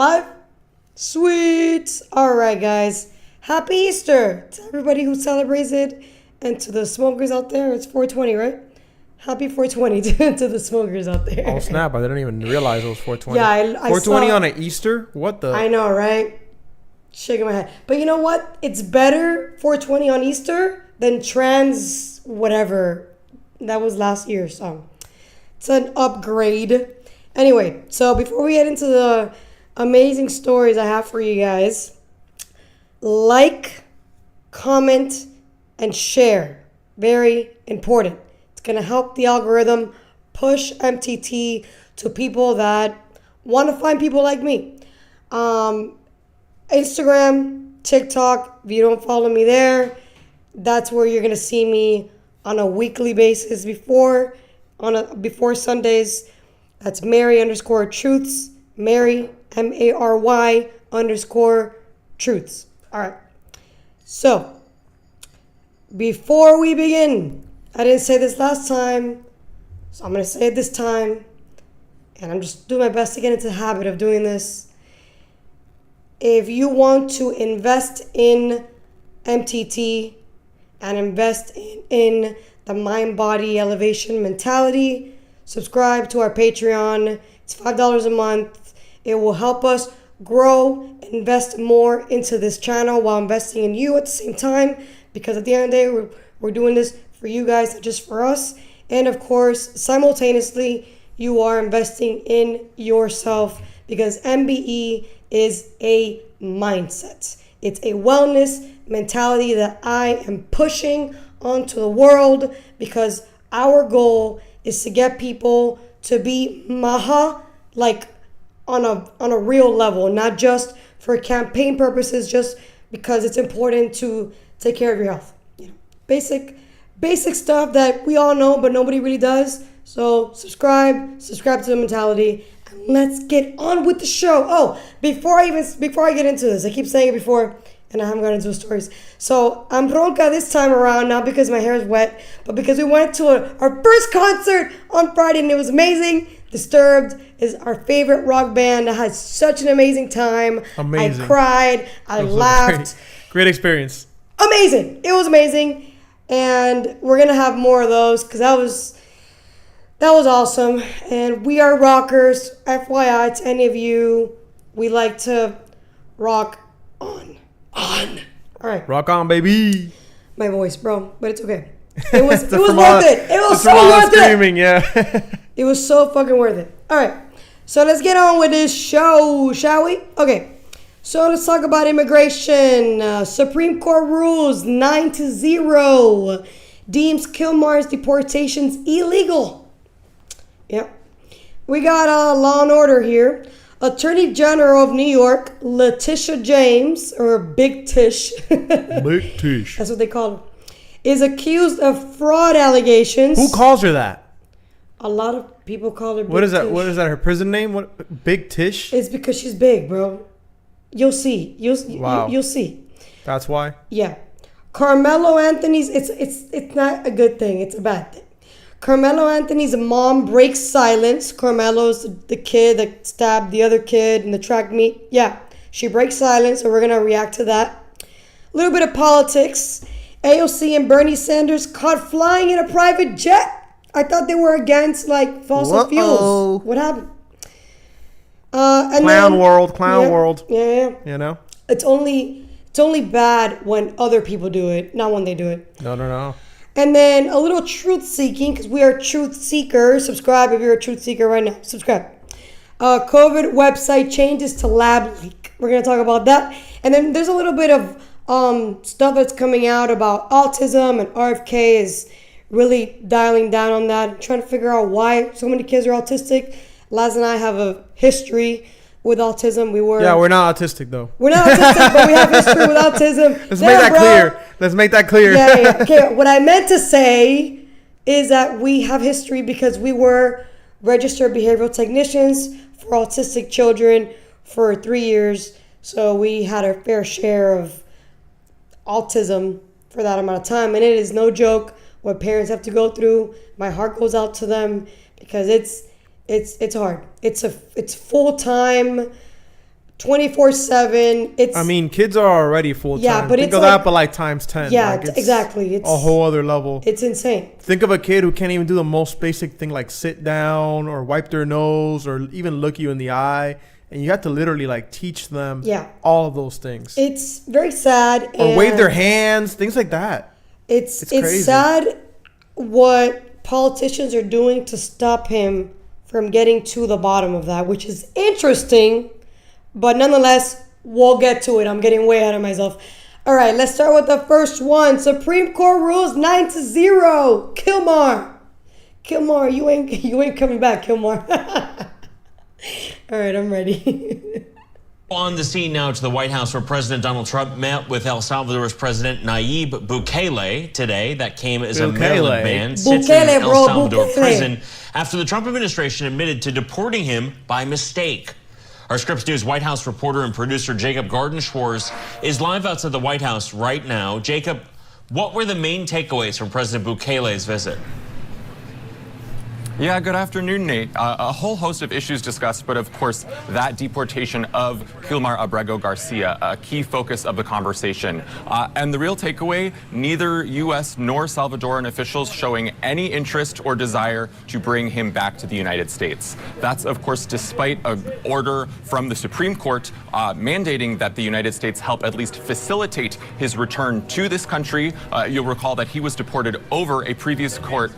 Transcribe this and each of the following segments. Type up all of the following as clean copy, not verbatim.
Live? Sweet. All right, guys. Happy Easter to everybody who celebrates it. And to the smokers out there, it's 420, right? Happy 420 to the smokers out there. Oh, snap. I didn't even realize it was 420. Yeah, I 420 saw, on an Easter? What the? I know, right? Shaking my head. But you know what? It's better 420 on Easter than trans whatever. That was last year's song. It's an upgrade. Anyway, so before we get into the amazing stories I have for you guys, like, comment, and share. Very important. It's going to help the algorithm push MTT to people that want to find people like me. Instagram, TikTok, if you don't follow me there, that's where you're going to see me on a weekly basis before Sundays. That's Mary_Truths. Mary, Mary_Truths. All right. So, before we begin, I didn't say this last time, so I'm going to say it this time. And I'm just doing my best to get into the habit of doing this. If you want to invest in MTT and invest in the mind-body elevation mentality, subscribe to our Patreon. It's $5 a month. It will help us grow, invest more into this channel while investing in you at the same time. Because at the end of the day, we're doing this for you guys, not just for us. And of course, simultaneously, you are investing in yourself because MBE is a mindset. It's a wellness mentality that I am pushing onto the world because our goal is to get people to be maha, like on a real level, not just for campaign purposes, just because it's important to take care of your health. You know, basic stuff that we all know, but nobody really does. So subscribe to the mentality, and let's get on with the show. Oh, before I get into this, I keep saying it before, and I haven't gotten into the stories. So I'm ronca this time around, not because my hair is wet, but because we went to our first concert on Friday, and it was amazing. Disturbed is our favorite rock band. I had such an amazing time. Amazing. I cried. I laughed. Great experience. Amazing. It was amazing. And we're going to have more of those because that was awesome. And we are rockers. FYI to any of you, we like to rock on. All right. Rock on, baby. My voice, bro. But it's okay. It was worth it. It was so worth screaming, it. Yeah. It was so fucking worth it. All right. So let's get on with this show, shall we? Okay. So let's talk about immigration. Supreme Court rules 9-0 deems Kilmar's deportations illegal. Yep. We got Law and Order here. Attorney General of New York, Letitia James, or Big Tish. Big Tish. That's what they call her. Is accused of fraud allegations. Who calls her that? A lot of people call her Big What is that? Tish. What is that? Her prison name? What? Big Tish? It's because she's big, bro. You'll see. Wow. You'll see. That's why. Yeah. Carmelo Anthony's. It's not a good thing. It's a bad thing. Carmelo Anthony's mom breaks silence. Carmelo's the kid that stabbed the other kid in the track meet. Yeah, she breaks silence, so we're gonna react to that. A little bit of politics. AOC and Bernie Sanders caught flying in a private jet. I thought they were against like fossil fuels. What happened? Clown world. Yeah. You know? It's only bad when other people do it, not when they do it. No. And then a little truth seeking, because we are truth seekers. Subscribe if you're a truth seeker right now. Subscribe. COVID website changes to lab leak. We're going to talk about that. And then there's a little bit of stuff that's coming out about autism, and RFK is really dialing down on that, trying to figure out why so many kids are autistic. Laz and I have a history with autism. We're not autistic though. We're not autistic, but we have history with autism. Let's make that clear. Yeah. Okay, what I meant to say is that we have history because we were registered behavioral technicians for autistic children for 3 years. So we had our fair share of autism for that amount of time. And it is no joke what parents have to go through. My heart goes out to them because it's hard. It's full-time 24/7. It's I mean, kids are already full time. Yeah, but think it's of like- that, but like times 10. yeah, Like, it's exactly. It's a whole other level. It's insane. Think of a kid who can't even do the most basic thing like sit down or wipe their nose or even look you in the eye. And you have to literally like teach them all of those things. It's very sad. Or wave their hands, things like that. It's crazy. sad what politicians are doing to stop him from getting to the bottom of that, which is interesting. But nonetheless, we'll get to it. I'm getting way ahead of myself. All right, let's start with the first one. Supreme Court rules 9-0. Kilmar, you ain't coming back, Kilmar. All right, I'm ready. On the scene now to the White House, where President Donald Trump met with El Salvador's President Nayib Bukele today. That came as a Maryland man sits in El Salvador prison after the Trump administration admitted to deporting him by mistake. Our Scripps News White House reporter and producer Jacob Garden-Schwartz is live outside the White House right now. Jacob, what were the main takeaways from President Bukele's visit? Yeah, good afternoon, Nate. A whole host of issues discussed, but of course, that deportation of Kilmar Abrego Garcia, a key focus of the conversation. And the real takeaway, neither U.S. nor Salvadoran officials showing any interest or desire to bring him back to the United States. That's, of course, despite an order from the Supreme Court mandating that the United States help at least facilitate his return to this country. You'll recall that he was deported over a previous court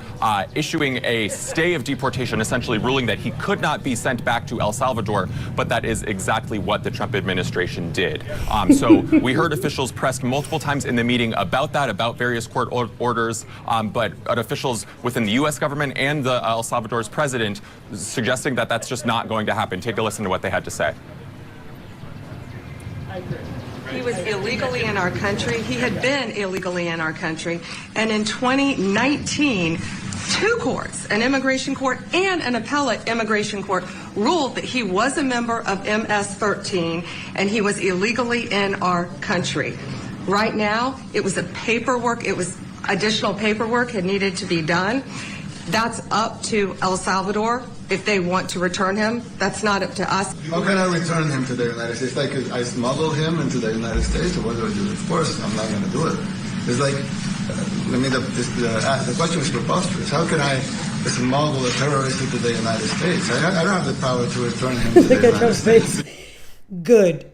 issuing a stay of deportation, essentially ruling that he could not be sent back to El Salvador, but that is exactly what the Trump administration did. So we heard officials pressed multiple times in the meeting about that, about various court orders, but officials within the U.S. government and the El Salvador's president suggesting that that's just not going to happen. Take a listen to what they had to say. He was illegally in our country. He had been illegally in our country. And in 2019, two courts, an immigration court and an appellate immigration court, ruled that he was a member of MS-13 and he was illegally in our country. Right now, it was additional paperwork had needed to be done. That's up to El Salvador if they want to return him. That's not up to us. How can I return him to the United States? Like, I smuggle him into the United States, or what do I do? Of course, I'm not going to do it. It's like, the question is preposterous. How can I smuggle a terrorist into the United States? I don't have the power to return him to the United States. Good.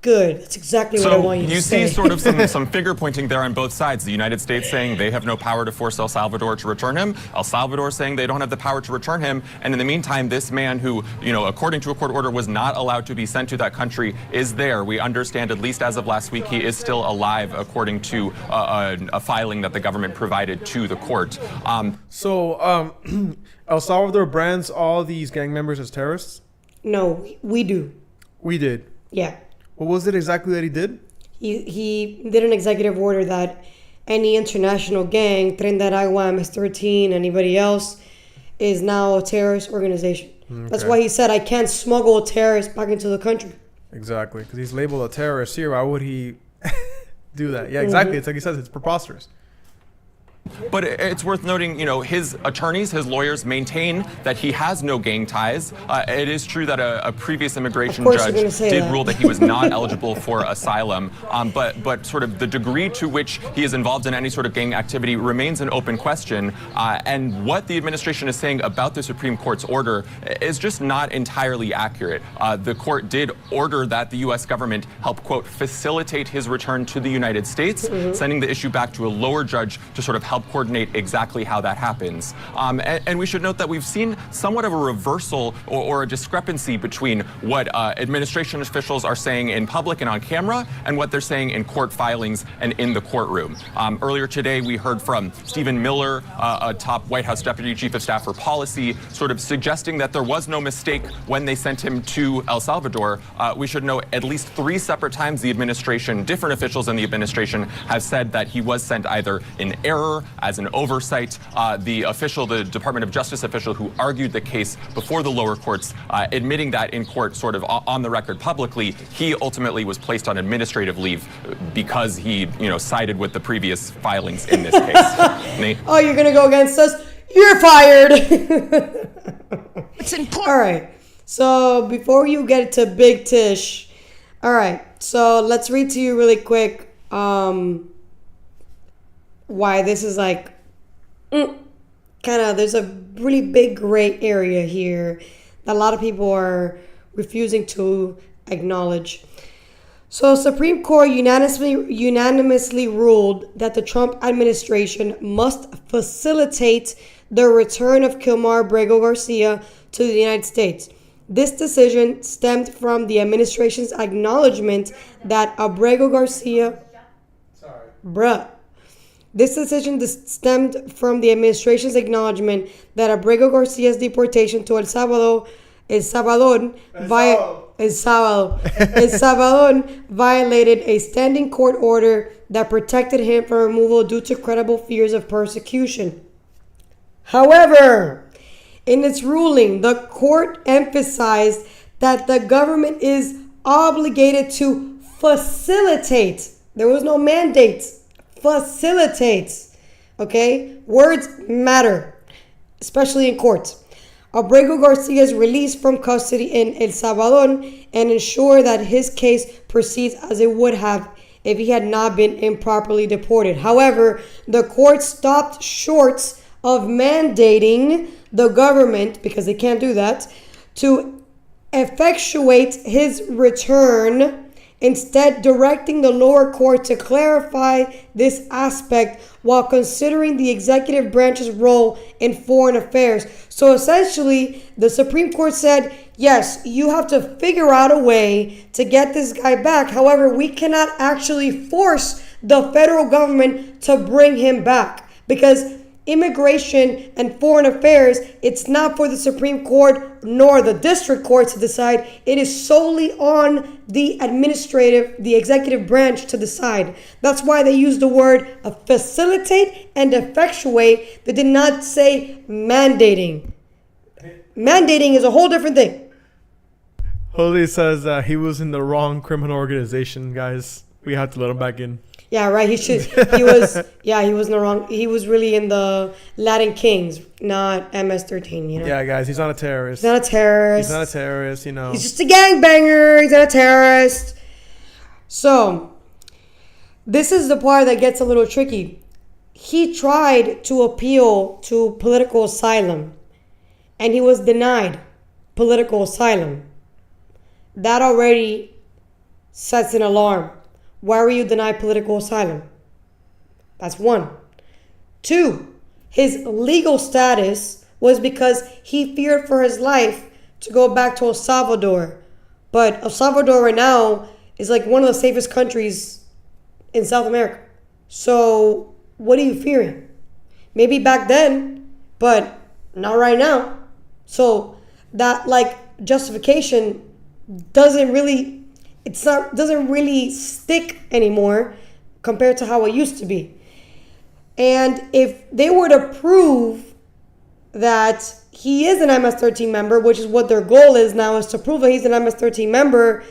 That's exactly what I want you to say. So you see sort of some finger pointing there on both sides. The United States saying they have no power to force El Salvador to return him. El Salvador saying they don't have the power to return him. And in the meantime, this man who, according to a court order, was not allowed to be sent to that country is there. We understand, at least as of last week, he is still alive, according to a filing that the government provided to the court. So El Salvador brands all these gang members as terrorists? No, we do. We did. Yeah. What was it exactly that he did? He did an executive order that any international gang, Tren de Aragua, MS-13, anybody else, is now a terrorist organization. Okay. That's why he said, I can't smuggle a terrorist back into the country. Exactly, because he's labeled a terrorist here. Why would he do that? Yeah, exactly. It's like he says, it's preposterous. But it's worth noting, his attorneys, his lawyers maintain that he has no gang ties. It is true that a previous immigration judge did rule that he was not eligible for asylum. But sort of the degree to which he is involved in any sort of gang activity remains an open question. And what the administration is saying about the Supreme Court's order is just not entirely accurate. The court did order that the U.S. government help, quote, facilitate his return to the United States, sending the issue back to a lower judge to sort of help coordinate exactly how that happens. And we should note that we've seen somewhat of a reversal or a discrepancy between what administration officials are saying in public and on camera and what they're saying in court filings and in the courtroom. Earlier today, we heard from Stephen Miller, a top White House Deputy Chief of Staff for Policy, sort of suggesting that there was no mistake when they sent him to El Salvador. We should know at least 3 separate times the administration, different officials in the administration, have said that he was sent either in error, as an oversight. The Department of Justice official who argued the case before the lower courts, admitting that in court sort of on the record publicly, he ultimately was placed on administrative leave because he, sided with the previous filings in this case. Nate? Oh, you're going to go against us? You're fired. It's important. All right. So before you get to Big Tish, All right. So let's read to you really quick why this is like kind of, there's a really big gray area here that a lot of people are refusing to acknowledge. So Supreme Court unanimously ruled that the Trump administration must facilitate the return of Kilmar Abrego Garcia to the United States. This decision stemmed from the administration's acknowledgement that Abrego Garcia... This decision stemmed from the administration's acknowledgement that Abrego Garcia's deportation to El Salvador violated a standing court order that protected him from removal due to credible fears of persecution. However, in its ruling, the court emphasized that the government is obligated to facilitate. There was no mandate. Facilitates. Okay? Words matter, especially in courts. Abrego Garcia's release from custody in El Salvador and ensure that his case proceeds as it would have if he had not been improperly deported. However, the court stopped short of mandating the government, because they can't do that, to effectuate his return, instead directing the lower court to clarify this aspect while considering the executive branch's role in foreign affairs. So essentially, the Supreme Court said, yes, you have to figure out a way to get this guy back. However, we cannot actually force the federal government to bring him back, because immigration and foreign affairs, it's not for the Supreme Court nor the district court to decide. It is solely on the executive branch to decide. That's why they use the word facilitate and effectuate. They did not say mandating. Mandating is a whole different thing. Jose says he was in the wrong criminal organization, guys. We have to let him back in. Yeah, right. He was in the wrong. He was really in the Latin Kings, not MS-13, you know? Yeah, guys, he's not a terrorist. He's not a terrorist. He's not a terrorist, you know. He's just a gangbanger. He's not a terrorist. So, this is the part that gets a little tricky. He tried to appeal to political asylum, and he was denied political asylum. That already sets an alarm. Why were you denied political asylum? That's one. Two, his legal status was because he feared for his life to go back to El Salvador. But El Salvador right now is like one of the safest countries in South America. So what are you fearing? Maybe back then, but not right now. So that justification doesn't really stick anymore compared to how it used to be. And if they were to prove that he is an MS-13 member, which is what their goal is now, is to prove that he's an MS-13 member,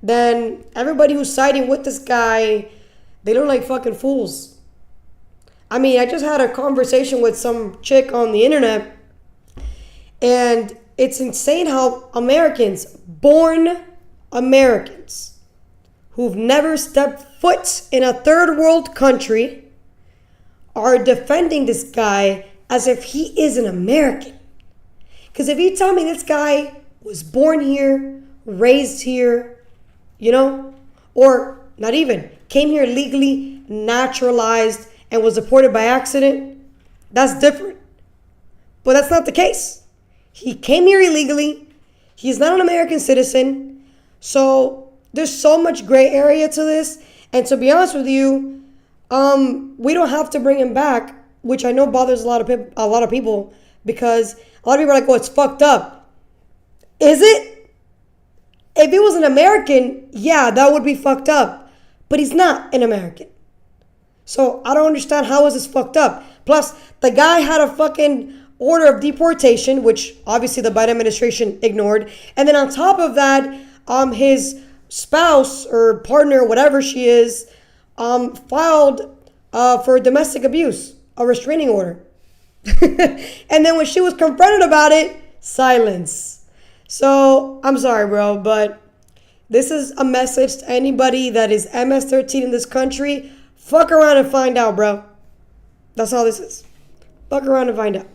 then everybody who's siding with this guy, they look like fucking fools. I mean, I just had a conversation with some chick on the internet, and it's insane how born Americans who've never stepped foot in a third world country are defending this guy as if he is an American. Because if you tell me this guy was born here, raised here, you know, or not even, came here legally, naturalized, and was deported by accident, that's different. But that's not the case. He came here illegally. He's not an American citizen. So there's so much gray area to this. And to be honest with you, we don't have to bring him back, which I know bothers a lot of people, because a lot of people are like, oh, it's fucked up. Is it? If he was an American, yeah, that would be fucked up. But he's not an American. So I don't understand, how is this fucked up? Plus, the guy had a fucking order of deportation, which obviously the Biden administration ignored. And then on top of that, his spouse or partner, whatever she is, filed for domestic abuse, a restraining order. And then when she was confronted about it, silence. So I'm sorry, bro, but This is a message to anybody that is MS-13 in this country. Fuck around and find out, bro. That's all this is. Fuck around and find out.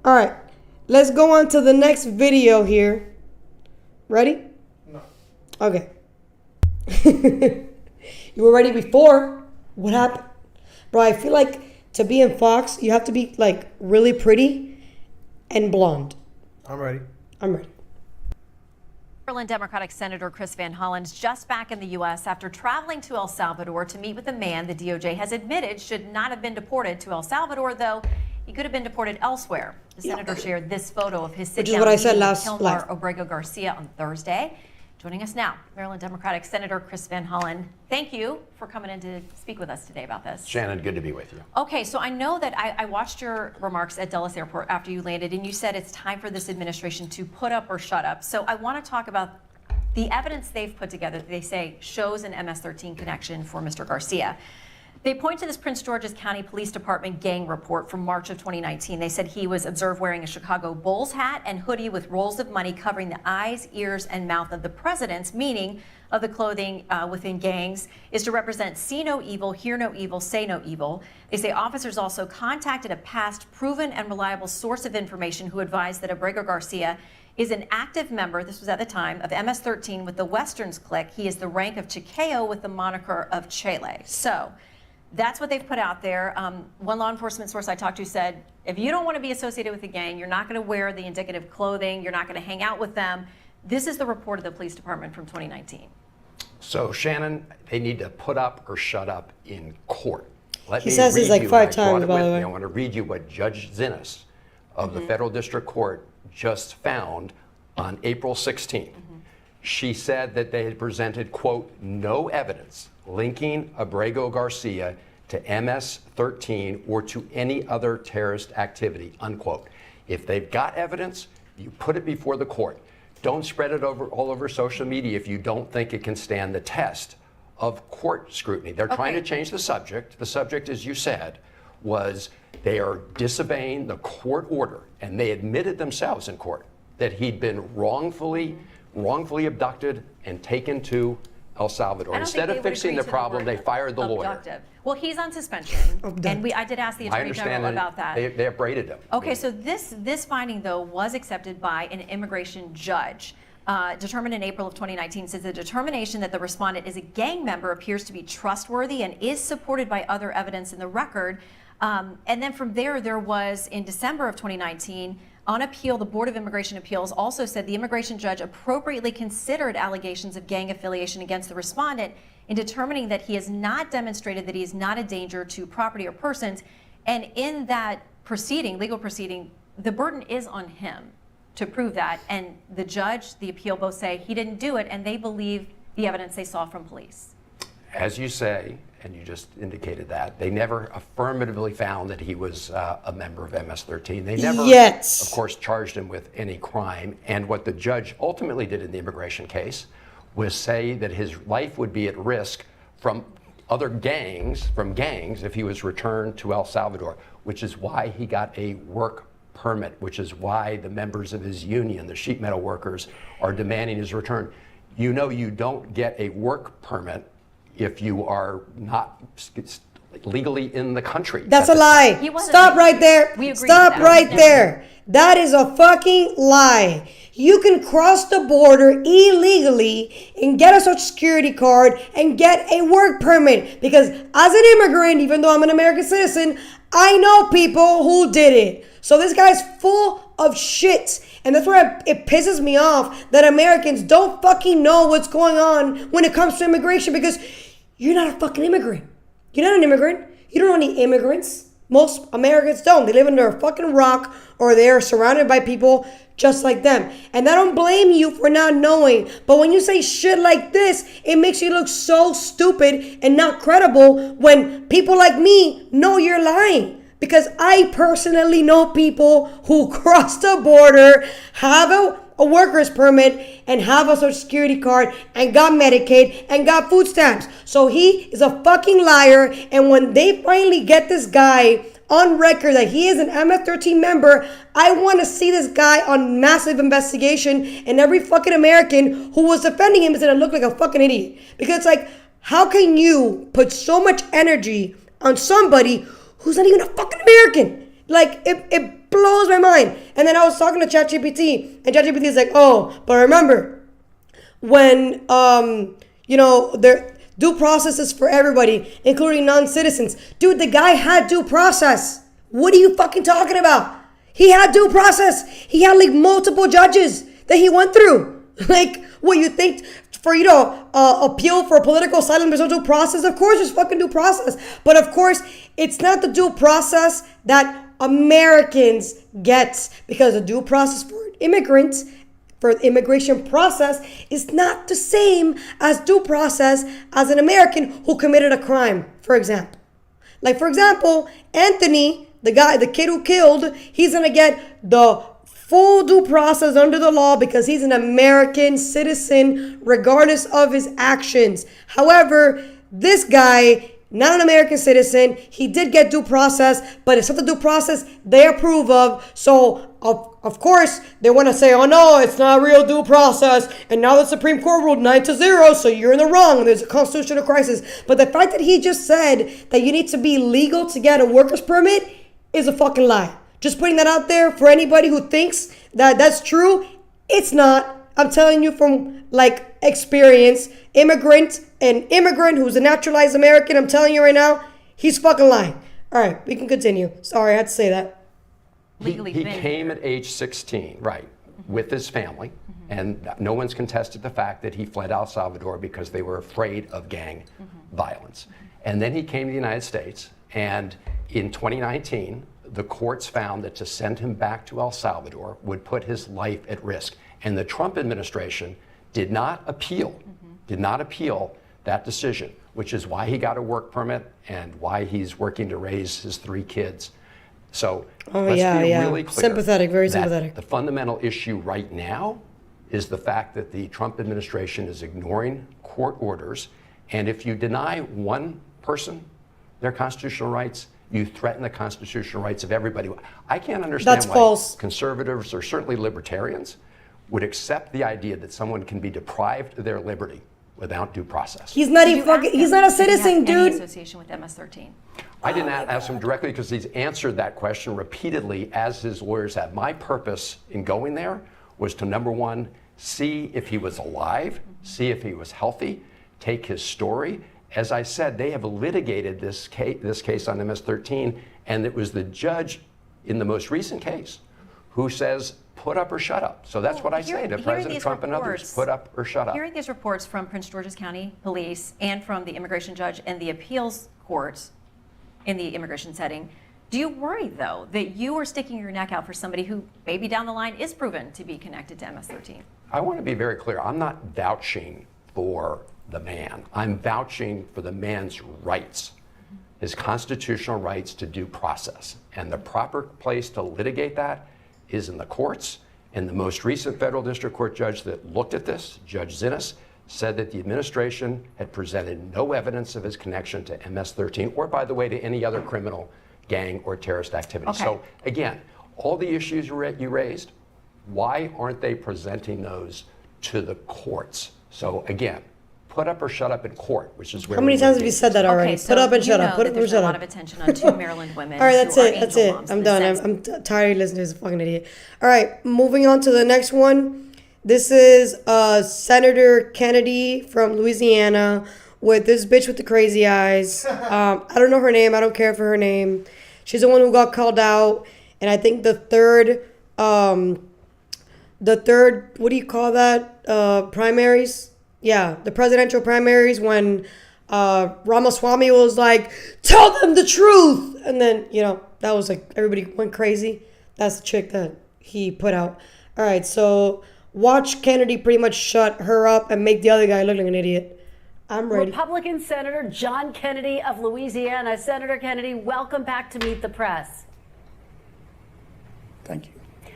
All right. Let's go on to the next video here. Ready? No. Okay. You were ready before. What happened? Bro, I feel like to be in Fox, you have to be like really pretty and blonde. I'm ready. I'm ready. Maryland Democratic Senator Chris Van Hollen's just back in the U.S. after traveling to El Salvador to meet with a man the DOJ has admitted should not have been deported to El Salvador, though he could have been deported elsewhere. The senator shared this photo of his sit-down meeting with Kilmar Obrego Garcia on Thursday. Joining us now, Maryland Democratic Senator Chris Van Hollen. Thank you for coming in to speak with us today about this. Shannon, good to be with you. Okay, so I know that I watched your remarks at Dulles Airport after you landed, and you said it's time for this administration to put up or shut up. So I want to talk about the evidence they've put together that they say shows an MS-13 connection for Mr. Garcia. They point to this Prince George's County Police Department gang report from March of 2019. They said he was observed wearing a Chicago Bulls hat and hoodie with rolls of money covering the eyes, ears, and mouth of the presidents, meaning of the clothing within gangs is to represent see no evil, hear no evil, say no evil. They say officers also contacted a past proven and reliable source of information who advised that Obrego Garcia is an active member, this was at the time, of MS-13 with the Westerns clique. He is the rank of Chiqueo with the moniker of Chele. So that's what they've put out there. One law enforcement source I talked to said, if you don't want to be associated with the gang, you're not going to wear the indicative clothing, you're not going to hang out with them. This is the report of the police department from 2019. So, Shannon, they need to put up or shut up in court. He says this like 5 times, by the way. I want to read you what Judge Zinnes of the Federal District Court just found on April 16th. She said that they had presented, quote, no evidence linking Obrego Garcia to MS-13 or to any other terrorist activity, unquote. If they've got evidence, you put it before the court. Don't spread it all over social media if you don't think it can stand the test of court scrutiny. They're trying to change the subject. The subject, as you said, was they are disobeying the court order, and they admitted themselves in court that he'd been wrongfully abducted and taken to El Salvador. Instead of fixing the problem, they fired the lawyer. Well, he's on suspension, and I did ask the Attorney General about that. They upbraided him. Okay, so this finding, though, was accepted by an immigration judge. Determined in April of 2019, says the determination that the respondent is a gang member appears to be trustworthy and is supported by other evidence in the record. And then from there was, in December of 2019, on appeal, the Board of Immigration Appeals also said the immigration judge appropriately considered allegations of gang affiliation against the respondent in determining that he has not demonstrated that he is not a danger to property or persons. And in that proceeding, legal proceeding, the burden is on him to prove that. And the judge, the appeal both say he didn't do it, and they believe the evidence they saw from police. As you say, and you just indicated that, they never affirmatively found that he was a member of MS-13. They never, of course, charged him with any crime. And what the judge ultimately did in the immigration case was say that his life would be at risk from other gangs, if he was returned to El Salvador, which is why he got a work permit, which is why the members of his union, the sheet metal workers, are demanding his return. You know, you don't get a work permit if you are not legally in the country. That's a lie. Stop right there. Stop right there. That is a fucking lie. You can cross the border illegally and get a Social Security card and get a work permit. Because as an immigrant, even though I'm an American citizen, I know people who did it. So this guy's full of shit. And that's why it pisses me off that Americans don't fucking know what's going on when it comes to immigration, because you're not a fucking immigrant. You're not an immigrant. You don't know any immigrants. Most Americans don't. They live under a fucking rock, or they are surrounded by people just like them. And I don't blame you for not knowing. But when you say shit like this, it makes you look so stupid and not credible when people like me know you're lying. Because I personally know people who cross the border, have a worker's permit, and have a Social Security card, and got Medicaid, and got food stamps. So he is a fucking liar. And when they finally get this guy on record that he is an MS-13 member, I want to see this guy on massive investigation, and every fucking American who was defending him is going to look like a fucking idiot. Because it's like, how can you put so much energy on somebody who's not even a fucking American? Like, it blows my mind. And then I was talking to ChatGPT, and ChatGPT is like, oh, but remember, when, their due process is for everybody, including non-citizens. Dude, the guy had due process. What are you fucking talking about? He had due process. He had, like, multiple judges that he went through. Like, what you think... For you to appeal for political asylum, there's no due process. Of course, there's fucking due process. But of course, it's not the due process that Americans get, because the due process for immigrants, for the immigration process, is not the same as due process as an American who committed a crime, for example. Like, for example, Anthony, the kid who killed, he's gonna get the full due process under the law because he's an American citizen regardless of his actions. However, this guy, not an American citizen, he did get due process, but it's not the due process they approve of. So, of course, they want to say, oh no, it's not a real due process, and now the Supreme Court ruled 9-0, so you're in the wrong, and there's a constitutional crisis. But the fact that he just said that you need to be legal to get a worker's permit is a fucking lie. Just putting that out there for anybody who thinks that that's true. It's not. I'm telling you from, like, experience. Immigrant who's a naturalized American, I'm telling you right now, he's fucking lying. All right, we can continue. Sorry, I had to say that. He came at age 16, right, with his family, and no one's contested the fact that he fled El Salvador because they were afraid of gang violence. And then he came to the United States, and in 2019, the courts found that to send him back to El Salvador would put his life at risk. And the Trump administration did not appeal that decision, which is why he got a work permit and why he's working to raise his 3 kids. So let's be really clear. Sympathetic, very sympathetic. The fundamental issue right now is the fact that the Trump administration is ignoring court orders. And if you deny one person their constitutional rights, you threaten the constitutional rights of everybody. I can't understand why conservatives, or certainly libertarians, would accept the idea that someone can be deprived of their liberty without due process. He's not he's not a citizen, dude. Any association with MS-13? I did not ask him directly because he's answered that question repeatedly, as his lawyers have. My purpose in going there was to, number one, see if he was alive, see if he was healthy, take his story. As I said, they have litigated this case on MS-13, and it was the judge in the most recent case who says, put up or shut up. So that's what I say to President Trump and others, put up or shut up. Hearing these reports from Prince George's County Police and from the immigration judge and the appeals court in the immigration setting, do you worry, though, that you are sticking your neck out for somebody who maybe down the line is proven to be connected to MS-13? I want to be very clear. I'm not vouching for the man. I'm vouching for the man's rights, his constitutional rights to due process. And the proper place to litigate that is in the courts. And the most recent federal district court judge that looked at this, Judge Zinnes, said that the administration had presented no evidence of his connection to MS-13 or, by the way, to any other criminal, gang, or terrorist activity. Okay. So, again, all the issues you raised, why aren't they presenting those to the courts? So, again, put up or shut up in court, which is where. How many times have you said that already? Okay, so put up and shut up. Put up and shut up. There's a lot of attention on 2 Maryland women. All right, that's who are it. That's angel it. moms I'm in the done. sense- I'm tired of listening to this fucking idiot. All right, moving on to the next one. This is Senator Kennedy from Louisiana with this bitch with the crazy eyes. I don't know her name. I don't care for her name. She's the one who got called out, and I think the third, what do you call that? Primaries. Yeah, the presidential primaries when Ramaswamy was like, tell them the truth. And then, that was like, everybody went crazy. That's the chick that he put out. All right, so watch Kennedy pretty much shut her up and make the other guy look like an idiot. I'm ready. Republican Senator John Kennedy of Louisiana. Senator Kennedy, welcome back to Meet the Press. Thank you.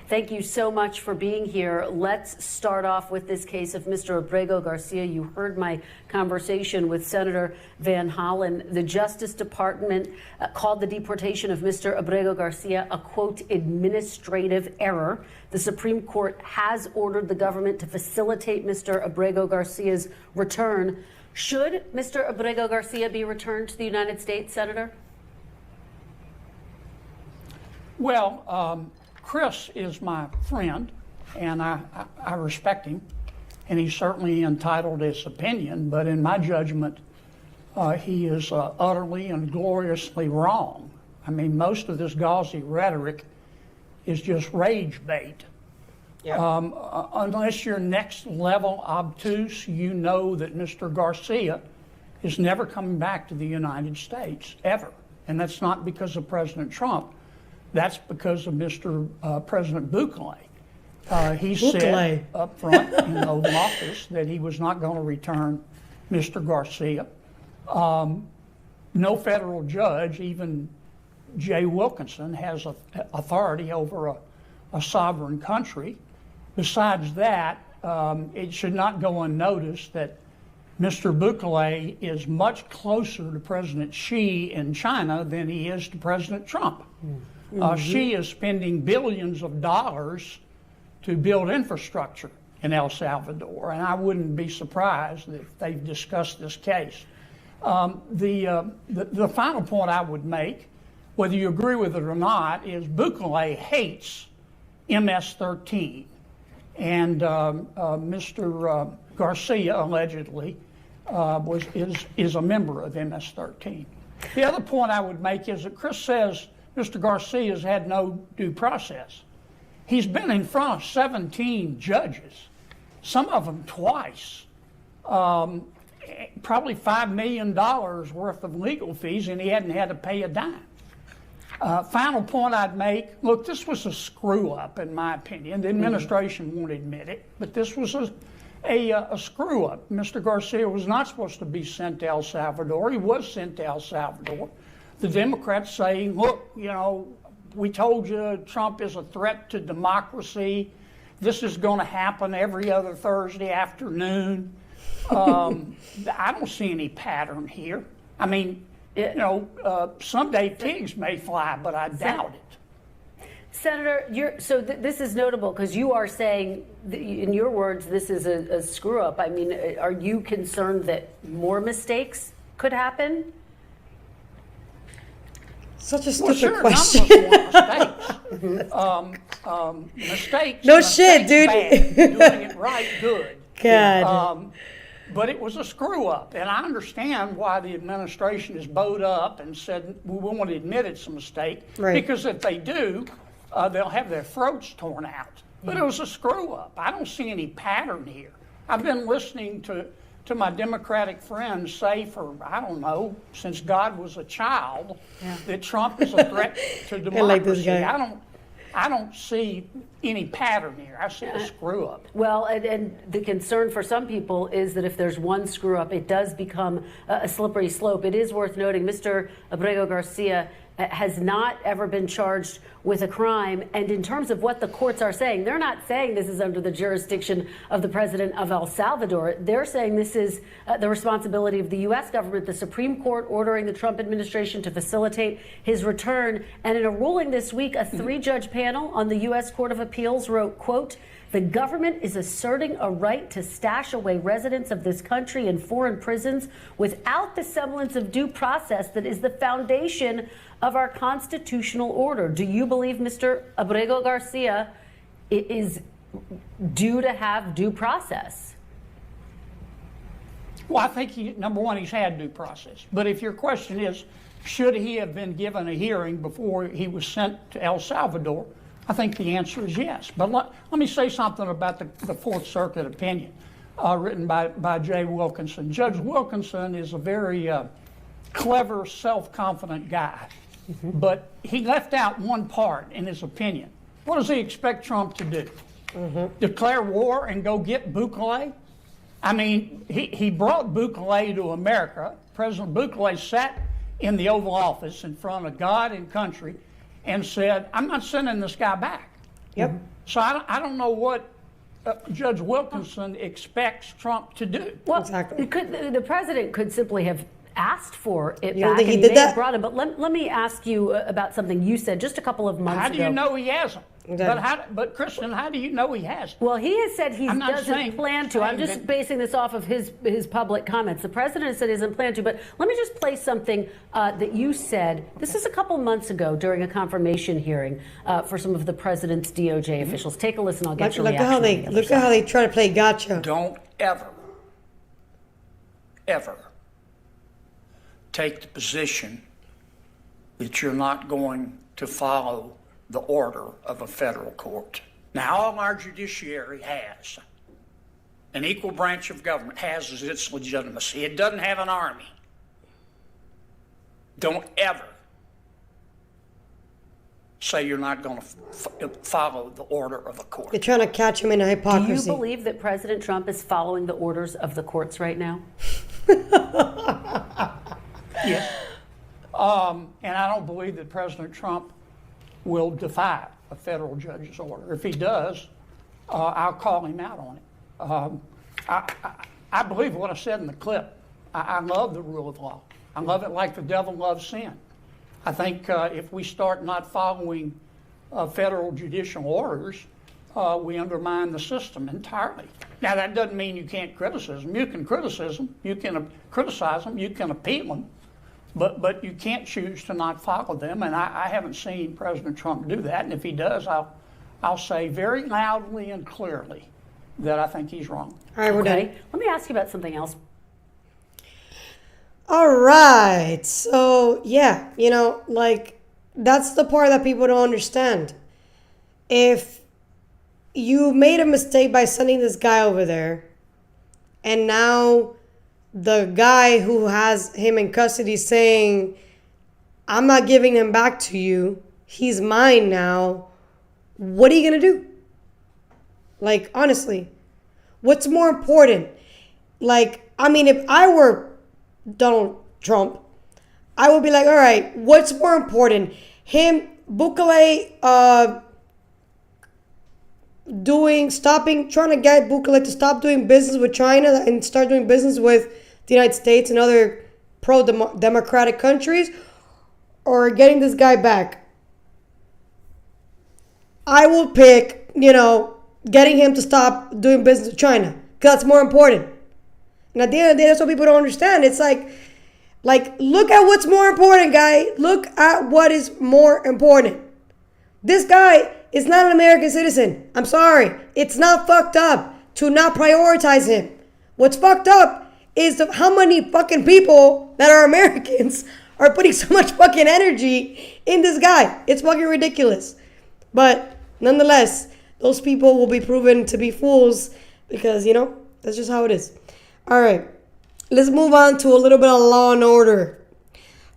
Thank you so much for being here. Let's start off with this case of Mr. Abrego Garcia. You heard my conversation with Senator Van Hollen. The Justice Department called the deportation of Mr. Abrego Garcia a, quote, administrative error. The Supreme Court has ordered the government to facilitate Mr. Abrego Garcia's return. Should Mr. Abrego Garcia be returned to the United States, Senator? Well, Chris is my friend, and I respect him, and he's certainly entitled to his opinion, but in my judgment, he is utterly and gloriously wrong. I mean, most of this gauzy rhetoric is just rage bait. Yeah. Unless you're next level obtuse, you know that Mr. Garcia is never coming back to the United States, ever. And that's not because of President Trump. That's because of Mr. President Bukele. He said up front in the Oval Office that he was not going to return Mr. Garcia. No federal judge, even Jay Wilkinson, has authority over a sovereign country. Besides that, it should not go unnoticed that Mr. Bukele is much closer to President Xi in China than he is to President Trump. Xi is spending billions of dollars to build infrastructure in El Salvador, and I wouldn't be surprised if they've discussed this case. The final point I would make, whether you agree with it or not, is Bukele hates MS-13, and Mr. Garcia allegedly is a member of MS-13. The other point I would make is that Chris says Mr. Garcia has had no due process. He's been in front of 17 judges, some of them twice, probably $5 million worth of legal fees, and he hadn't had to pay a dime. Final point I'd make, look, this was a screw up in my opinion. The administration won't admit it, but this was a screw up. Mr. Garcia was not supposed to be sent to El Salvador. He was sent to El Salvador. The Democrats saying, look, you know, we told you Trump is a threat to democracy. This is going to happen every other Thursday afternoon. I don't see any pattern here. I mean, you know, someday pigs may fly, but I doubt it. Senator, this is notable because you are saying, in your words, this is a screw up. I mean, are you concerned that more mistakes could happen? Such a stupid question. Mistakes. No shit, dude. Bad. Doing it right, good. God. But it was a screw up, and I understand why the administration is bowed up and said we won't admit it's a mistake, because if they do, they'll have their throats torn out. But it was a screw up. I don't see any pattern here. I've been listening to my Democratic friends say for, I don't know, since God was a child, that Trump is a threat to democracy. I like this guy. I don't see any pattern here. I see a screw up. Well, and the concern for some people is that if there's one screw up, it does become a slippery slope. It is worth noting Mr. Abrego Garcia has not ever been charged with a crime. And in terms of what the courts are saying, they're not saying this is under the jurisdiction of the president of El Salvador. They're saying this is the responsibility of the U.S. government, the Supreme Court ordering the Trump administration to facilitate his return. And in a ruling this week, a three-judge panel on the U.S. Court of Appeals wrote, quote, the government is asserting a right to stash away residents of this country in foreign prisons without the semblance of due process that is the foundation of our constitutional order. Do you believe Mr. Abrego Garcia is due to have due process? Well, I think, number one, he's had due process. But if your question is, should he have been given a hearing before he was sent to El Salvador, I think the answer is yes. But let me say something about the Fourth Circuit opinion written by Jay Wilkinson. Judge Wilkinson is a very clever, self-confident guy. But he left out one part in his opinion. What does he expect Trump to do? Declare war and go get Bukele? I mean, he brought Bukele to America. President Bukele sat in the Oval Office in front of God and country and said, I'm not sending this guy back. Yep. So I don't know what Judge Wilkinson expects Trump to do. Well, exactly. The president could simply have asked for it You back, don't think and he he did may have that? brought it. But let me ask you about something you said just a couple of months ago. How do you know he hasn't? Exactly. But Kristen, how do you know he hasn't? Well, he has said he I'm not doesn't saying- plan to. I'm just saying that- basing this off of his public comments. The president has said he doesn't plan to. But let me just play something that you said. This is a couple months ago during a confirmation hearing for some of the president's DOJ officials. Take a listen. I'll get your Look reaction. at how they try to play gotcha. Don't ever take the position that you're not going to follow the order of a federal court. Now, all our judiciary has, an equal branch of government, has its legitimacy. It doesn't have an army. Don't ever say you're not going to follow the order of a court. They're trying to catch him in a Do you hypocrisy. believe that President Trump is following the orders of the courts right now? Yes. And I don't believe that President Trump will defy a federal judge's order. If he does, I'll call him out on it. I believe what I said in the clip. I love the rule of law. I love it like the devil loves sin. I think if we start not following federal judicial orders, we undermine the system entirely. Now, that doesn't mean you can't criticize them. You can criticize them, you can appeal them, but you can't choose to not follow them, and I haven't seen President Trump do that, and if he does, I'll say very loudly and clearly that I think he's wrong. All right, we're done. Let me ask you about something else. All right. So, yeah, that's the part that people don't understand. If you made a mistake by sending this guy over there, and now the guy who has him in custody saying, I'm not giving him back to you, he's mine now, what are you going to do? Honestly, what's more important? If I were Donald Trump, I would be like, all right, what's more important? Bukele, trying to get Bukele to stop doing business with China and start doing business with the United States and other pro-democratic countries, or getting this guy back. I will pick, getting him to stop doing business with China, because that's more important. And at the end of the day, that's what people don't understand. It's like, look at what's more important, guy. Look at what is more important. This guy is not an American citizen. I'm sorry. It's not fucked up to not prioritize him. What's fucked up is how many fucking people that are Americans are putting so much fucking energy in this guy. It's fucking ridiculous. But nonetheless, those people will be proven to be fools because, that's just how it is. All right, let's move on to a little bit of law and order.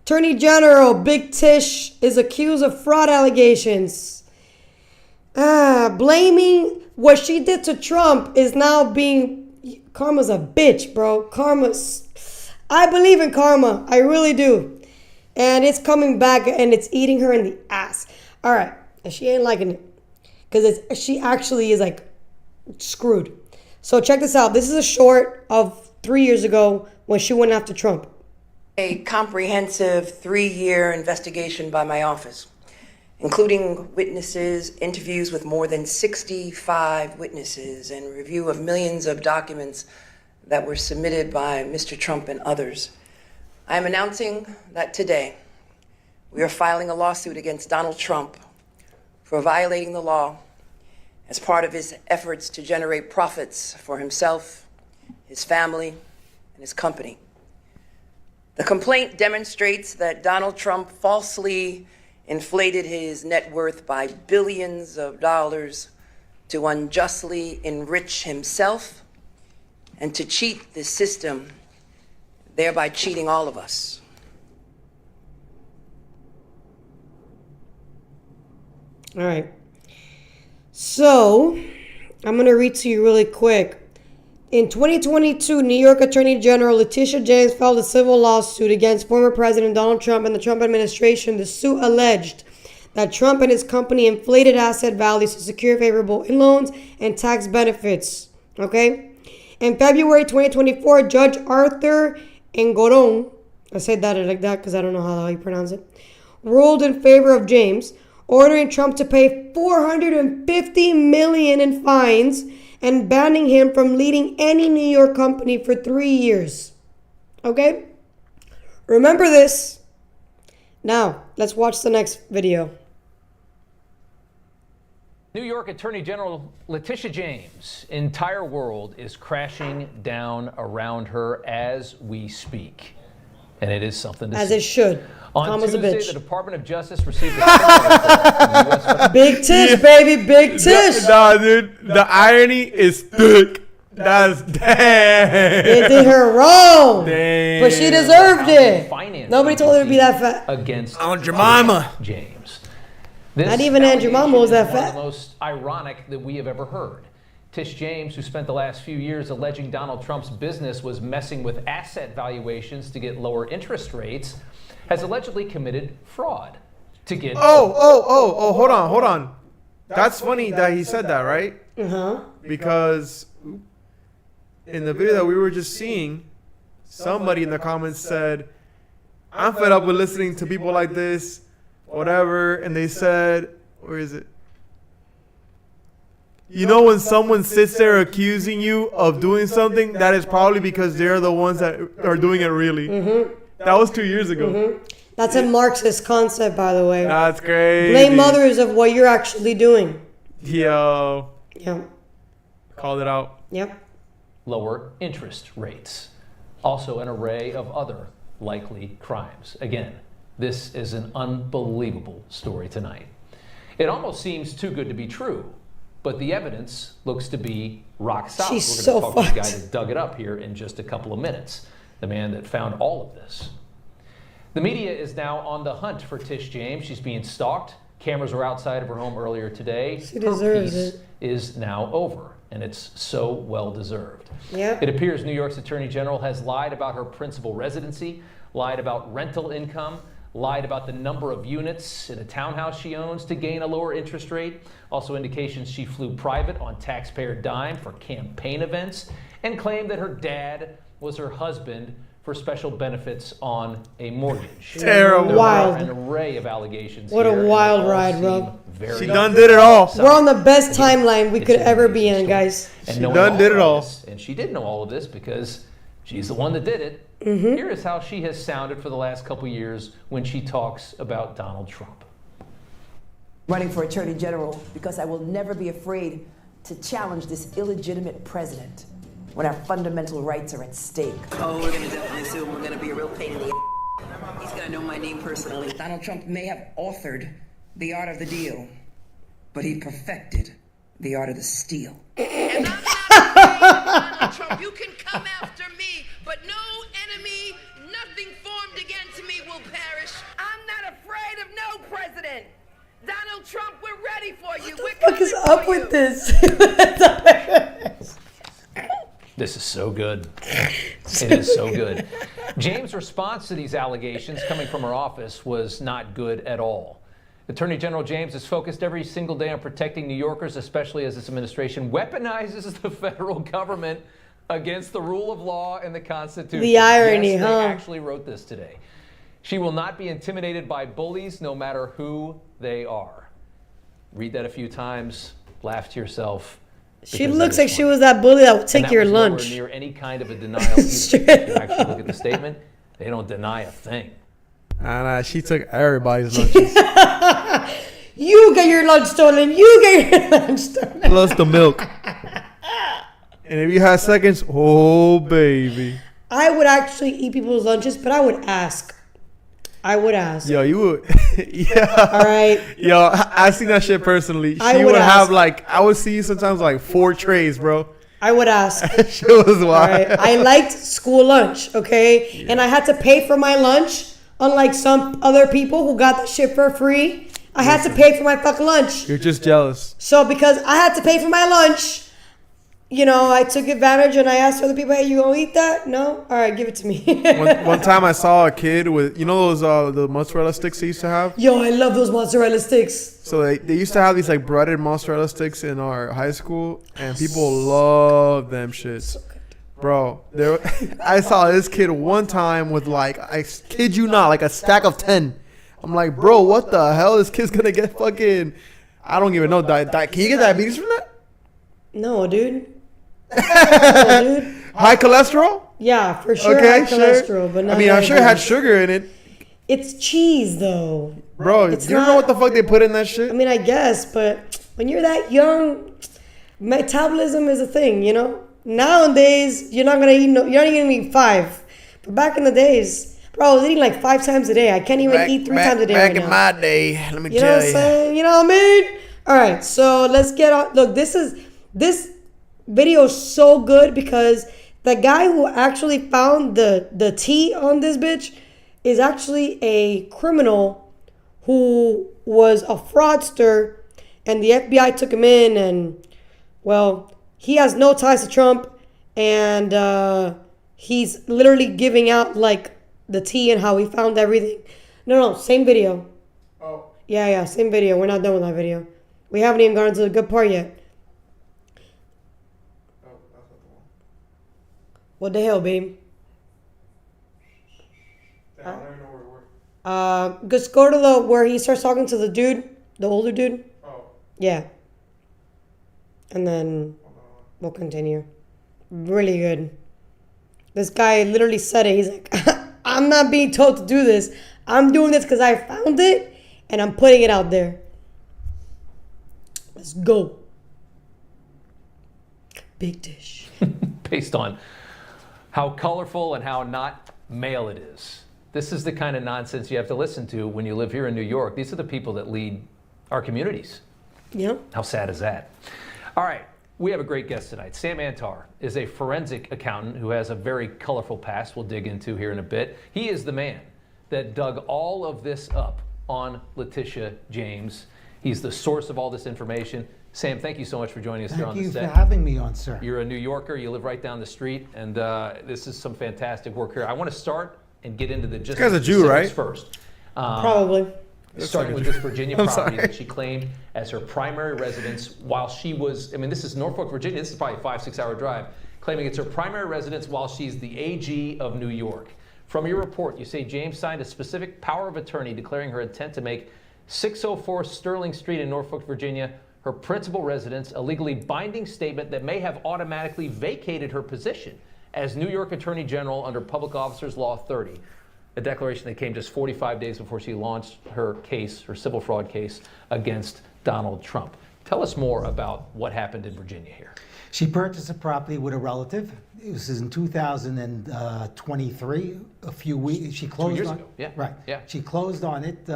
Attorney General Big Tish is accused of fraud allegations. Blaming what she did to Trump is now being... Karma's a bitch, bro. I believe in karma. I really do. And it's coming back and it's eating her in the ass. All right, and she ain't liking it. Because she actually is screwed. So check this out. This is a short of 3 years ago when she went after Trump. A comprehensive 3-year investigation by my office, including witnesses, interviews with more than 65 witnesses, and review of millions of documents that were submitted by Mr. Trump and others. I am announcing that today we are filing a lawsuit against Donald Trump for violating the law as part of his efforts to generate profits for himself, his family, and his company. The complaint demonstrates that Donald Trump falsely inflated his net worth by billions of dollars to unjustly enrich himself and to cheat the system, thereby cheating all of us. All right. So, I'm going to read to you really quick. In 2022, New York Attorney General Letitia James filed a civil lawsuit against former President Donald Trump and the Trump administration. The suit alleged that Trump and his company inflated asset values to secure favorable loans and tax benefits. Okay? In February 2024, Judge Arthur Engoron, I said that like that because I don't know how you pronounce it, ruled in favor of James, ordering Trump to pay $450 million in fines and banning him from leading any New York company for 3 years. Okay? Remember this. Now, let's watch the next video. New York Attorney General Letitia James' entire world is crashing down around her as we speak. And it is something to see. As it should. On Tuesday, the Department of Justice received a Big Tish, baby, Big Tish. Nah, dude, the irony is thick. That's dang. They did her wrong. Dang. But she deserved it. Nobody told her to be that fat. Against Aunt Jemima. James. Not even Aunt Jemima was that fat. One of the most ironic that we have ever heard. Tish James, who spent the last few years alleging Donald Trump's business was messing with asset valuations to get lower interest rates, has allegedly committed fraud to get... Hold on. That's funny that he said that, right? Uh-huh. Because in the video that we were just seeing, somebody in the comments said, I'm fed up with listening to people like this, whatever, and they said, where is it? You know when someone sits there accusing you of doing something, that is probably because they're the ones that are doing it really. Mm-hmm. That was 2 years ago. Mm-hmm. That's a Marxist concept, by the way. That's crazy. Blame others of what you're actually doing. Yo. Yeah. Called it out. Yep. Lower interest rates. Also an array of other likely crimes. Again, this is an unbelievable story tonight. It almost seems too good to be true, but the evidence looks to be rock solid. She's We're going to so talk to the guy fucked. that dug it up here in just a couple of minutes, the man that found all of this. The media is now on the hunt for Tish James. She's being stalked. Cameras were outside of her home earlier today. She deserves Her piece it. is now over, and it's so well deserved. Yep. It appears New York's Attorney General has lied about her principal residency, lied about rental income, lied about the number of units in a townhouse she owns to gain a lower interest rate. Also indications she flew private on taxpayer dime for campaign events, and claimed that her dad was her husband for special benefits on a mortgage. Terrible. There Wild. are an array of allegations. What a here, and wild they all ride, seem bro. very She done did it all. We're on the best timeline we could ever be in, guys. And She knowing done did it of all. this, and she did know all of this because she's the one that did it. Mm-hmm. Here is how she has sounded for the last couple years when she talks about Donald Trump. Running for Attorney General because I will never be afraid to challenge this illegitimate president when our fundamental rights are at stake. Oh, we're going to definitely sue him. We're going to be a real pain in the He's going to know my name personally. Donald Trump may have authored the art of the deal, but he perfected the art of the steal. And I'm not afraid, Donald Trump. You can come after me, but no enemy, nothing formed against me will perish. I'm not afraid of no president. Donald Trump, we're ready for you. What the fuck is up with this? This is so good. It is so good. James' response to these allegations coming from her office was not good at all. Attorney General James is focused every single day on protecting New Yorkers, especially as this administration weaponizes the federal government against the rule of law and the Constitution. The irony, yes, huh? They actually wrote this today. She will not be intimidated by bullies, no matter who they are. Read that a few times, laugh to yourself. She looks like she was that bully that would take your lunch. Nowhere near any kind of a denial. If you actually look at the statement, they don't deny a thing. Nah, she took everybody's lunches. You get your lunch stolen. You get your lunch stolen. Plus the milk. And if you had seconds, oh, baby. I would actually eat people's lunches, but I would ask. Yo, you would. Yeah. All right. Yo, I seen that shit personally. I She would would have ask. I would see sometimes 4 trays, bro. I would ask. Shit was wild. All right. I liked school lunch, okay? And I had to pay for my lunch, unlike some other people who got that shit for free. I had to pay for my fucking lunch. You're just jealous. So because I had to pay for my lunch, you know, I took advantage and I asked other people, hey, you gonna eat that? No? All right, give it to me. one time I saw a kid with, you know those the mozzarella sticks they used to have? Yo, I love those mozzarella sticks. So they used to have these like breaded mozzarella sticks in our high school, and people love them shits. Bro, I saw this kid one time with like, I kid you not, like a stack of 10. I'm like, bro, what the hell? This kid's gonna get fucking, I don't even know. Can you get diabetes from that? No, dude. No, dude. High cholesterol? Yeah, for sure. Okay, high cholesterol, but not I mean, I'm sure it had diabetes. sugar in it. It's cheese, though. Bro, It's do you know what the fuck they put in that shit? I mean, I guess, but when you're that young, metabolism is a thing, you know? Nowadays, you're not gonna eat, you're not even gonna eat 5. But back in the days, bro, I was eating like 5 times a day. I can't even eat 3 times a day Back right in now. my day, let me You know what tell I'm you. saying? You know what I mean? All right, so let's get on. Look, this video is so good because the guy who actually found the tea on this bitch is actually a criminal who was a fraudster, and the FBI took him in, and well, he has no ties to Trump, and he's literally giving out like the tea and how he found everything. No, same video. Oh. Yeah, same video. We're not done with that video. We haven't even gotten to the good part yet. What the hell, babe? Just go to the where he starts talking to the dude, the older dude. Oh. Yeah. And then we'll continue. Really good. This guy literally said it. He's like, I'm not being told to do this. I'm doing this because I found it and I'm putting it out there. Let's go. Big dish. Based on how colorful and how not male it is. This is the kind of nonsense you have to listen to when you live here in New York. These are the people that lead our communities. Yeah. How sad is that? All right, we have a great guest tonight. Sam Antar is a forensic accountant who has a very colorful past we'll dig into here in a bit. He is the man that dug all of this up on Letitia James. He's the source of all this information. Sam, thank you so much for joining us here on the set. Thank you for having me on, sir. You're a New Yorker. You live right down the street, and this is some fantastic work here. I want to start and get into the just This guy's a Jew, right? first. Probably. Starting with this Virginia property that she claimed as her primary residence while she was, I mean, this is Norfolk, Virginia. This is probably a 5-6 hour drive, claiming it's her primary residence while she's the AG of New York. From your report, you say James signed a specific power of attorney declaring her intent to make 604 Sterling Street in Norfolk, Virginia, her principal residence, a legally binding statement that may have automatically vacated her position as New York Attorney General under Public Officers Law 30. A declaration that came just 45 days before she launched her case, her civil fraud case against Donald Trump. Tell us more about what happened in Virginia here. She purchased a property with a relative. It was in 2023, a few weeks. She closed 2 years on, ago, yeah. Right. Yeah. She closed on it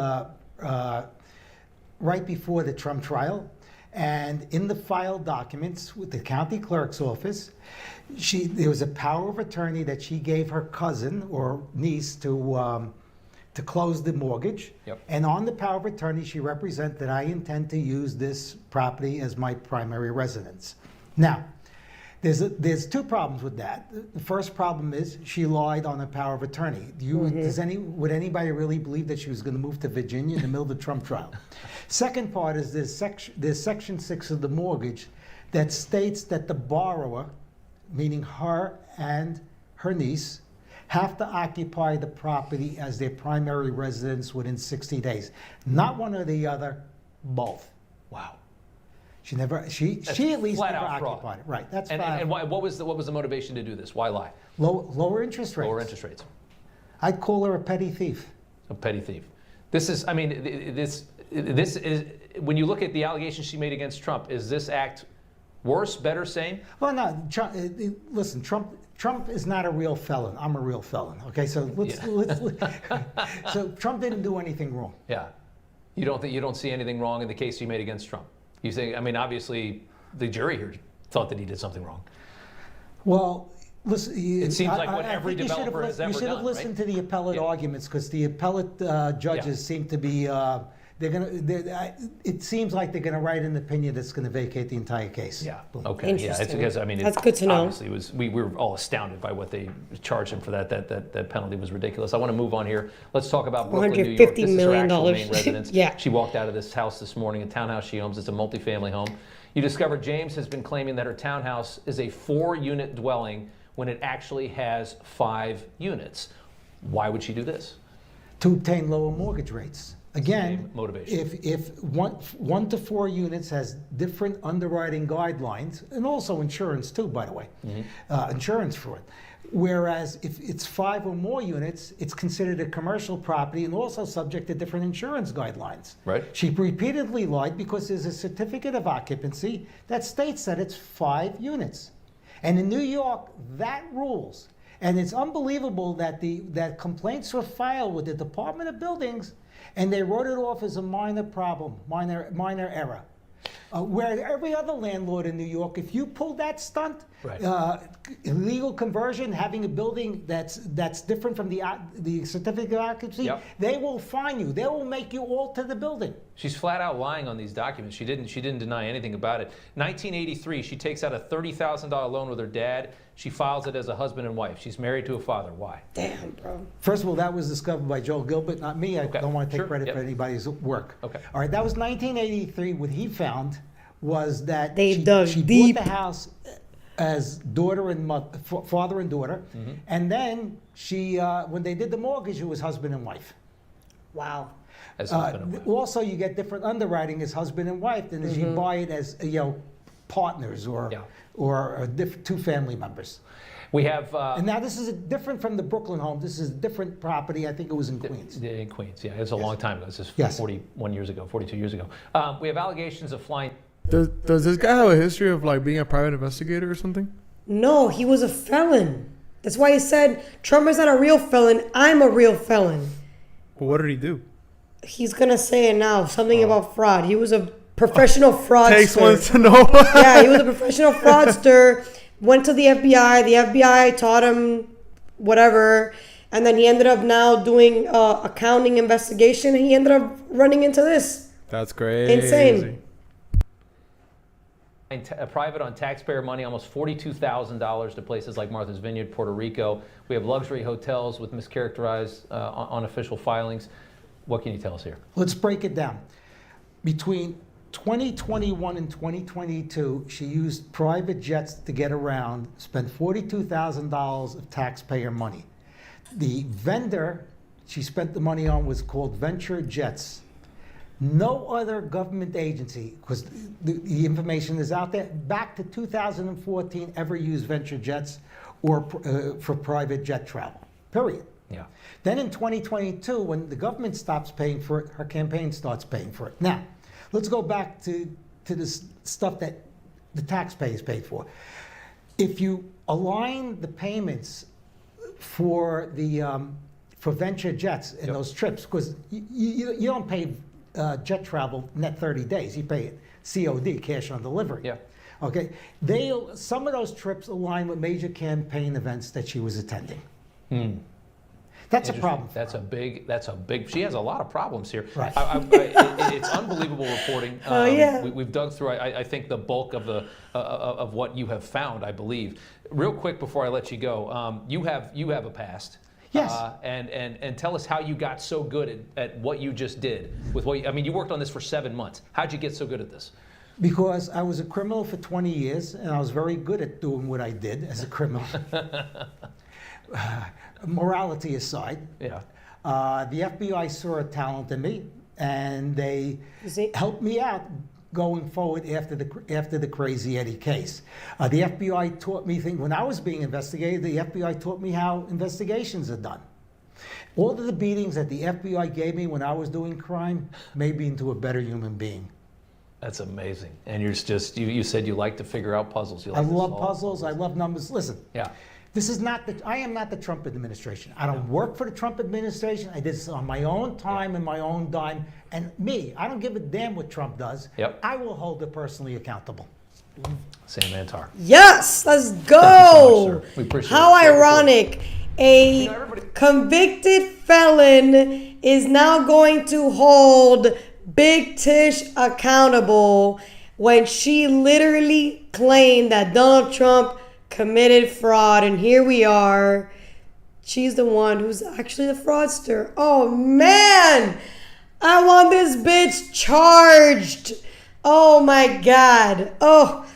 right before the Trump trial. And in the file documents with the county clerk's office, there was a power of attorney that she gave her cousin or niece to close the mortgage. Yep. And on the power of attorney, she represented that I intend to use this property as my primary residence. Now, there's 2 problems with that. The first problem is she lied on the power of attorney. Would anybody really believe that she was going to move to Virginia in the middle of the Trump trial? Second part is there's Section 6 of the mortgage that states that the borrower, meaning her and her niece, have to occupy the property as their primary residence within 60 days. Not one or the other, both. Wow. She at least flat never out fraud. occupied it. Right. That's And what was the motivation to do this? Why lie? lower interest rates. Lower interest rates. I'd call her a petty thief. A petty thief. This is, I mean, this is, when you look at the allegations she made against Trump, is this act worse, better, same? Well, no. Listen, Trump is not a real felon. I'm a real felon. Okay, so so Trump didn't do anything wrong. Yeah. You don't see anything wrong in the case you made against Trump? You think, I mean, obviously the jury here thought that he did something wrong. Well, listen. It seems like what every developer has ever done. You should have listened to the appellate arguments because the appellate judges seem to be It seems like they're gonna write an opinion that's gonna vacate the entire case. Yeah. Boom. Okay. Yeah. It's because That's good to know. Obviously, we were all astounded by what they charged him for that. That penalty was ridiculous. I want to move on here. Let's talk about Brooklyn, New York. This is her actual main residence. Yeah. She walked out of this house this morning, a townhouse she owns. It's a multifamily home. You discovered James has been claiming that her townhouse is a 4-unit dwelling when it actually has 5 units. Why would she do this? To obtain lower mortgage rates. Again, Same motivation. if 1 to 4 units has different underwriting guidelines, and also insurance too, by the way, insurance for it. Whereas if it's 5 or more units, it's considered a commercial property and also subject to different insurance guidelines. Right. She repeatedly lied because there's a certificate of occupancy that states that it's 5 units. And in New York, that rules. And it's unbelievable that that complaints were filed with the Department of Buildings, and they wrote it off as a minor problem, minor error. Where every other landlord in New York, if you pull that stunt, illegal conversion, having a building that's different from the certificate of occupancy, they will fine you. They will make you alter the building. She's flat out lying on these documents. She didn't deny anything about it. 1983, she takes out a $30,000 loan with her dad. She files it as a husband and wife. She's married to a father. Why? Damn, bro. First of all, that was discovered by Joel Gilbert, not me. I don't want to take credit for anybody's work. Okay. All right, that was 1983. What he found was that They she dug deep. bought the house as daughter and father and daughter, and then she, when they did the mortgage, it was husband and wife. Wow. As husband and wife. Also, you get different underwriting as husband and wife than as you buy it as partners or 2 family members. We have, and now this is different from the Brooklyn home. This is a different property. I think it was in Queens. In Queens, yeah. It's a long time ago. This is 41 years ago, 42 years ago. We have allegations of flying. Does this guy have a history of like being a private investigator or something? No, he was a felon. That's why he said Trump is not a real felon. I'm a real felon. Well, what did he do? He's gonna say it now. Something about fraud. He was a professional fraudster. Takes one to know. Yeah, he was a professional fraudster. Went to the FBI. The FBI taught him whatever, and then he ended up now doing accounting investigation. And he ended up running into this. That's crazy. Insane. Private on taxpayer money, almost $42,000 to places like Martha's Vineyard, Puerto Rico. We have luxury hotels with mischaracterized unofficial filings. What can you tell us here? Let's break it down. Between 2021 and 2022, she used private jets to get around, spent $42,000 of taxpayer money. The vendor she spent the money on was called Venture Jets. No other government agency, because the information is out there, back to 2014 ever used Venture Jets or for private jet travel, period. Yeah. Then in 2022, when the government stops paying for it, her campaign starts paying for it. Now, let's go back to this stuff that the taxpayers paid for. If you align the payments for for Venture Jets in those trips, because you don't pay jet travel net 30 days, you pay it COD, cash on delivery. Yeah. Okay. Some of those trips align with major campaign events that she was attending. That's a problem. That's a big. She has a lot of problems here. Right. It's unbelievable reporting. We've dug through. I think the bulk of of what you have found. I believe. Real quick before I let you go, you have a past. Yes. And tell us how you got so good at what you just did with what you worked on this for 7 months. How'd you get so good at this? Because I was a criminal for 20 years, and I was very good at doing what I did as a criminal. Morality aside, the FBI saw a talent in me, and they helped me out going forward after the Crazy Eddie case. The FBI taught me things. When I was being investigated, the FBI taught me how investigations are done. All of the beatings that the FBI gave me when I was doing crime made me into a better human being. That's amazing. And you said you like to figure out puzzles. I love puzzles. I love numbers. Listen. Yeah. I am not the Trump administration. I don't work for the Trump administration. I did this on my own time and my own dime. And I don't give a damn what Trump does. Yep. I will hold it personally accountable. Sam Antar. Yes, let's go. Thank you so much, sir. We appreciate it. How ironic. A convicted felon is now going to hold Big Tish accountable when she literally claimed that Donald Trump committed fraud, and here we are. She's the one who's actually the fraudster. Oh man, I want this bitch charged. Oh my God. Oh,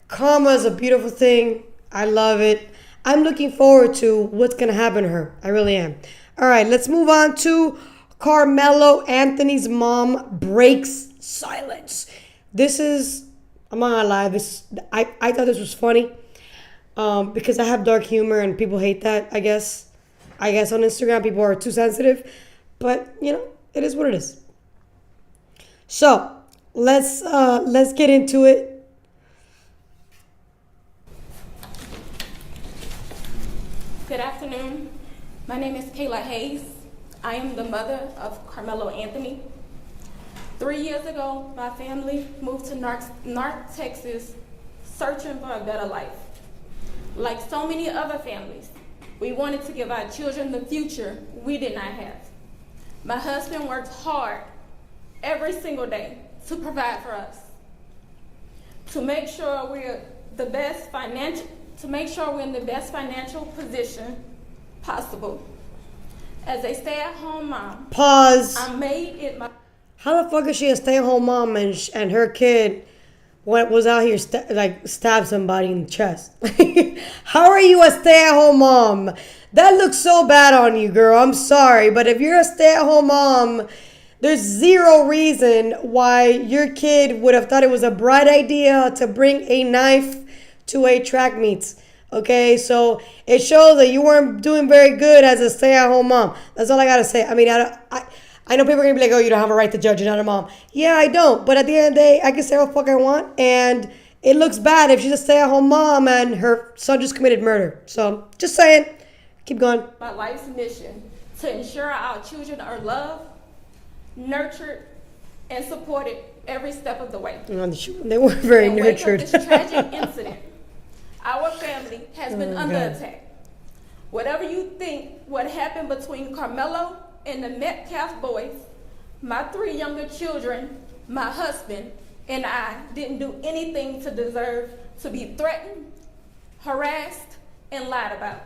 karma is a beautiful thing. I love it. I'm looking forward to what's gonna happen to her. I really am. All right, let's move on to Carmelo Anthony's mom breaks silence. This is, I'm not gonna lie, I thought this was funny because I have dark humor and people hate that, I guess on Instagram people are too sensitive, but you know, it is what it is. So let's get into it. Good afternoon. My name is Kayla Hayes. I am the mother of Carmelo Anthony. 3 years ago, my family moved to North Texas searching for a better life. Like so many other families, we wanted to give our children the future we did not have. My husband worked hard every single day to provide for us, to make sure we're in the best financial position possible. As a stay-at-home mom, Pause. I made it my... How the fuck is she a stay-at-home mom and her kid was out here stabbed somebody in the chest? How are you a stay-at-home mom? That looks so bad on you, girl. I'm sorry, but if you're a stay-at-home mom, there's zero reason why your kid would have thought it was a bright idea to bring a knife to a track meet. Okay, so it shows that you weren't doing very good as a stay-at-home mom. That's all I gotta say. I mean, I know people are gonna be like, oh, you don't have a right to judge, you're not a mom. Yeah, I don't. But at the end of the day, I can say what the fuck I want. And it looks bad if she's a stay-at-home mom and her son just committed murder. So, just saying. Keep going. My life's mission to ensure our children are loved, nurtured, and supported every step of the way. They weren't very nurtured. This tragic incident, our family has been under attack. Whatever you think what happened between Carmelo and the Metcalf boys, my 3 younger children, my husband, and I didn't do anything to deserve to be threatened, harassed, and lied about.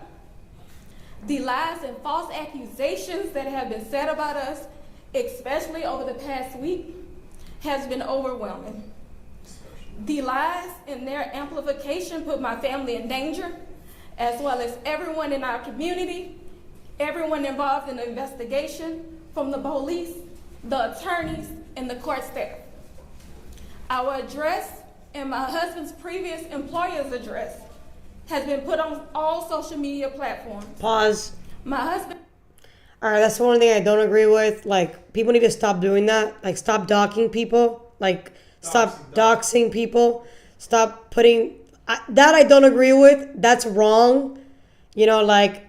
The lies and false accusations that have been said about us, especially over the past week, has been overwhelming. The lies and their amplification put my family in danger, as well as everyone in our community, everyone involved in the investigation, from the police, the attorneys, and the court staff. Our address and my husband's previous employer's address has been put on all social media platforms. Pause. My husband... All right, that's the one thing I don't agree with. Like, people need to stop doing that. Like, stop docking people. Like, stop doxing people. Stop putting... that I don't agree with. That's wrong. You know, like,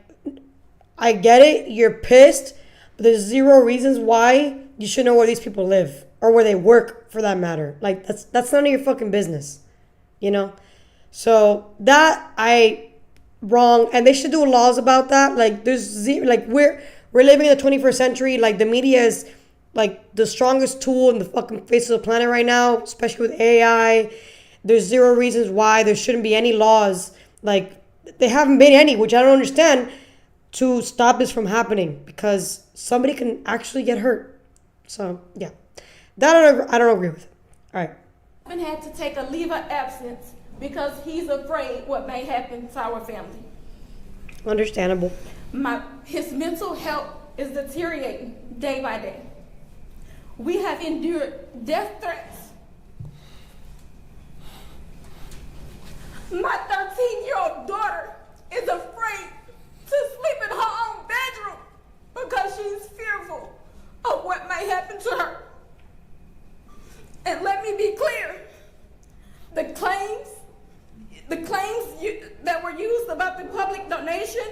I get it. You're pissed. But there's zero reasons why you should know where these people live. Or where they work, for that matter. Like, that's none of your fucking business. You know? So, that, wrong. And they should do laws about that. Like, there's zero... Like, we're living in the 21st century. Like, the media is, like, the strongest tool in the fucking face of the planet right now, especially with AI. There's zero reasons why there shouldn't be any laws. Like, they haven't been any, which I don't understand, to stop this from happening, because somebody can actually get hurt. So, yeah. That I don't agree with. All right. My husband had to take a leave of absence because he's afraid what may happen to our family. Understandable. His mental health is deteriorating day by day. We have endured death threats. My 13-year-old daughter is afraid to sleep in her own bedroom because she's fearful of what may happen to her. And let me be clear, the claims that were used about the public donation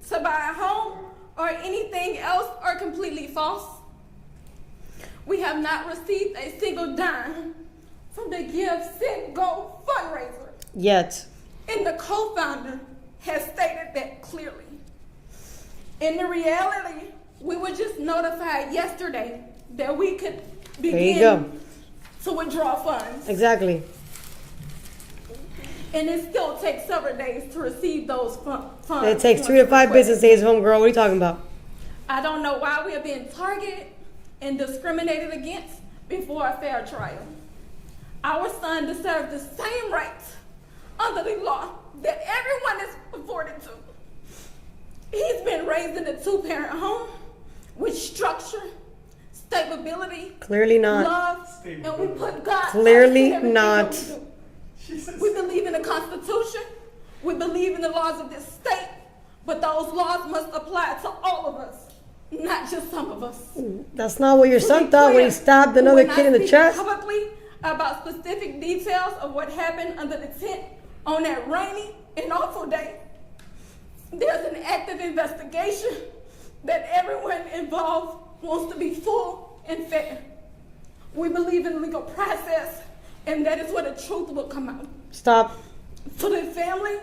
to buy a home or anything else are completely false. We have not received a single dime from the Give, Send, Go fundraiser. Yet. And the co-founder has stated that clearly. In the reality, we were just notified yesterday that we could begin to withdraw funds. Exactly. And it still takes several days to receive those funds. It takes 3 to 5 business days, homegirl. What are you talking about? I don't know why we are being targeted and discriminated against before a fair trial. Our son deserves the same rights under the law that everyone is afforded to. He's been raised in a 2-parent home with structure, stability, Clearly not. love, and we put God Clearly first in everything not. that we do. We believe in the Constitution. We believe in the laws of this state, but those laws must apply to all of us, not just some of us. That's not what your son thought when he stabbed another kid in the chest. Publicly about specific details of what happened under the tent on that rainy and awful day. There's an active investigation that everyone involved wants to be full and fair. We believe in legal process, and that is where the truth will come out. Stop. To the family,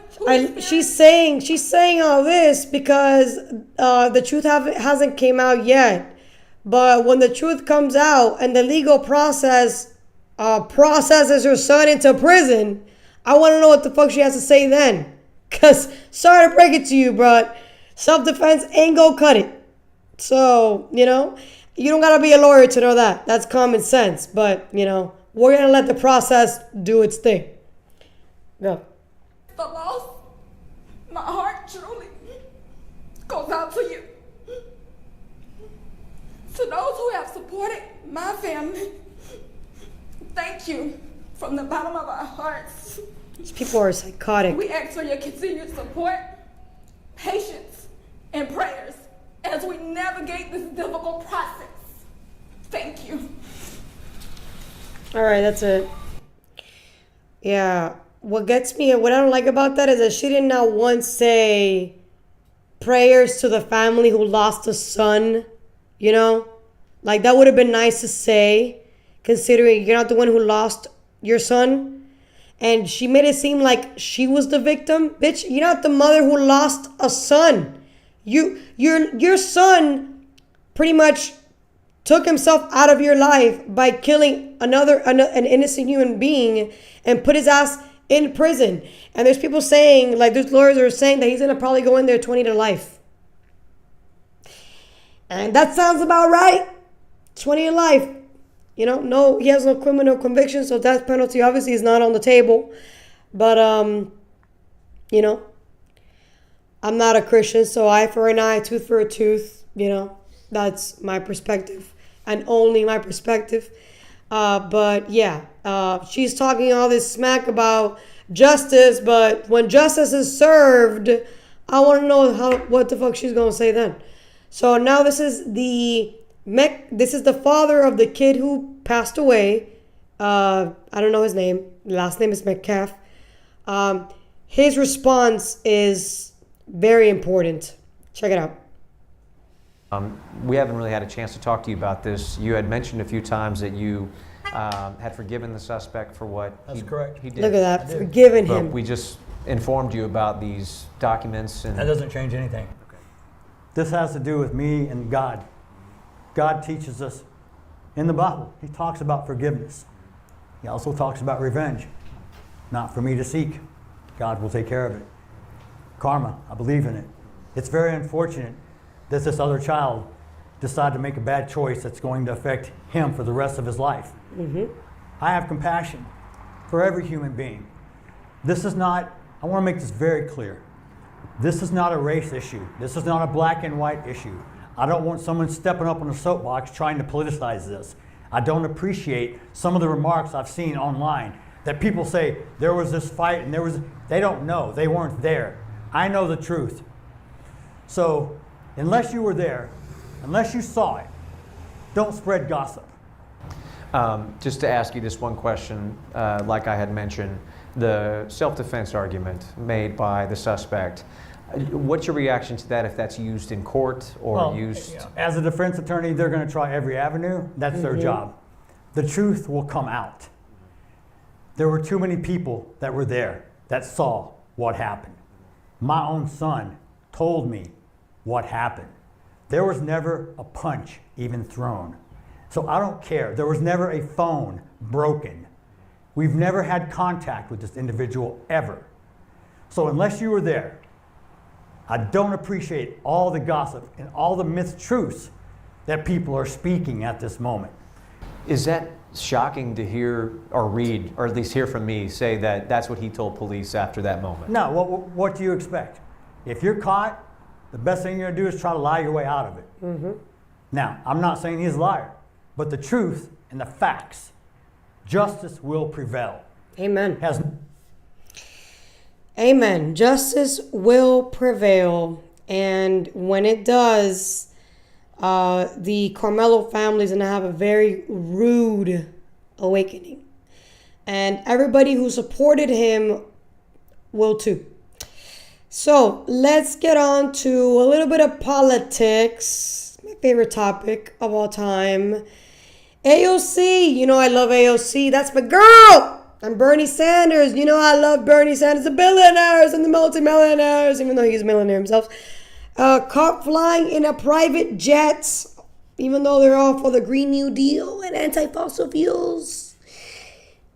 She's saying all this because the truth hasn't came out yet. But when the truth comes out and the legal process processes her son into prison, I want to know what the fuck she has to say then. Because, sorry to break it to you, but self-defense ain't gonna cut it. So, you don't gotta be a lawyer to know that. That's common sense. But, we're gonna let the process do its thing. Go. The loss, my heart truly goes out to you. To those who have supported my family, thank you from the bottom of our hearts. These people are psychotic. We ask for your continued support, patience, and prayers as we navigate this difficult process. Thank you. All right, that's it. Yeah. What gets me and what I don't like about that is that she did not once say prayers to the family who lost a son, Like, that would have been nice to say, considering you're not the one who lost your son. And she made it seem like she was the victim. Bitch, you're not the mother who lost a son. Your son pretty much took himself out of your life by killing an innocent human being and put his ass in prison. And there's people saying, like, there's lawyers that are saying that he's going to probably go in there 20 to life. And that sounds about right. 20 to life. No, he has no criminal conviction, so death penalty obviously is not on the table. But, I'm not a Christian, so eye for an eye, tooth for a tooth. That's my perspective and only my perspective. But yeah, she's talking all this smack about justice, but when justice is served, I want to know what the fuck she's gonna say then. So now this is the father of the kid who passed away. I don't know his name. Last name is Metcalf. His response is very important. Check it out. We haven't really had a chance to talk to you about this. You had mentioned a few times that you had forgiven the suspect for what he did. Look at that, forgiven him. But we just informed you about these documents. And that doesn't change anything. Okay. This has to do with me and God. God teaches us in the Bible. He talks about forgiveness. He also talks about revenge. Not for me to seek. God will take care of it. Karma, I believe in it. It's very unfortunate that this other child decided to make a bad choice that's going to affect him for the rest of his life. Mm-hmm. I have compassion for every human being. This is not, I want to make this very clear. This is not a race issue. This is not a black and white issue. I don't want someone stepping up on a soapbox trying to politicize this. I don't appreciate some of the remarks I've seen online that people say there was this fight and they don't know, they weren't there. I know the truth. So, unless you were there, unless you saw it, don't spread gossip. Just to ask you this one question, like I had mentioned, the self-defense argument made by the suspect, what's your reaction to that if that's used in court or used? As a defense attorney, they're going to try every avenue. That's their job. The truth will come out. There were too many people that were there that saw what happened. My own son told me what happened. There was never a punch even thrown. So I don't care. There was never a phone broken. We've never had contact with this individual ever. So unless you were there, I don't appreciate all the gossip and all the mistruths that people are speaking at this moment. Is that shocking to hear or read, or at least hear from me, say that that's what he told police after that moment? No, what do you expect? If you're caught, the best thing you're gonna do is try to lie your way out of it. Mm-hmm. Now, I'm not saying he's a liar, but the truth and the facts, justice will prevail. Amen. Amen. Justice will prevail. And when it does, the Carmelo family is going to have a very rude awakening. And everybody who supported him will too. So let's get on to a little bit of politics. My favorite topic of all time. AOC. You know I love AOC. That's my girl. And Bernie Sanders. You know I love Bernie Sanders. The billionaires and the multimillionaires, even though he's a millionaire himself. Caught flying in a private jet, even though they're all for the Green New Deal and anti-fossil fuels.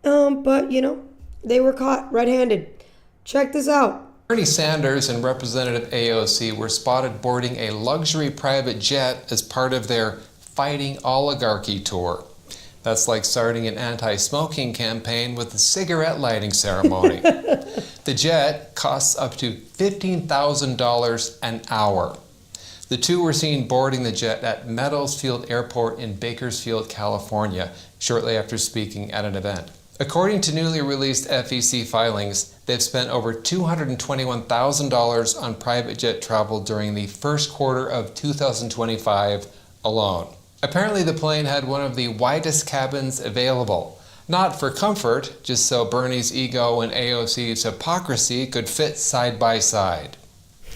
But, you know, they were caught red-handed. Check this out. Bernie Sanders and Representative AOC were spotted boarding a luxury private jet as part of their Fighting Oligarchy tour. That's like starting an anti-smoking campaign with a cigarette lighting ceremony. The jet costs up to $15,000 an hour. The two were seen boarding the jet at Meadows Field Airport in Bakersfield, California, shortly after speaking at an event. According to newly released FEC filings, they've spent over $221,000 on private jet travel during the first quarter of 2025 alone. Apparently the plane had one of the widest cabins available. Not for comfort, just so Bernie's ego and AOC's hypocrisy could fit side by side.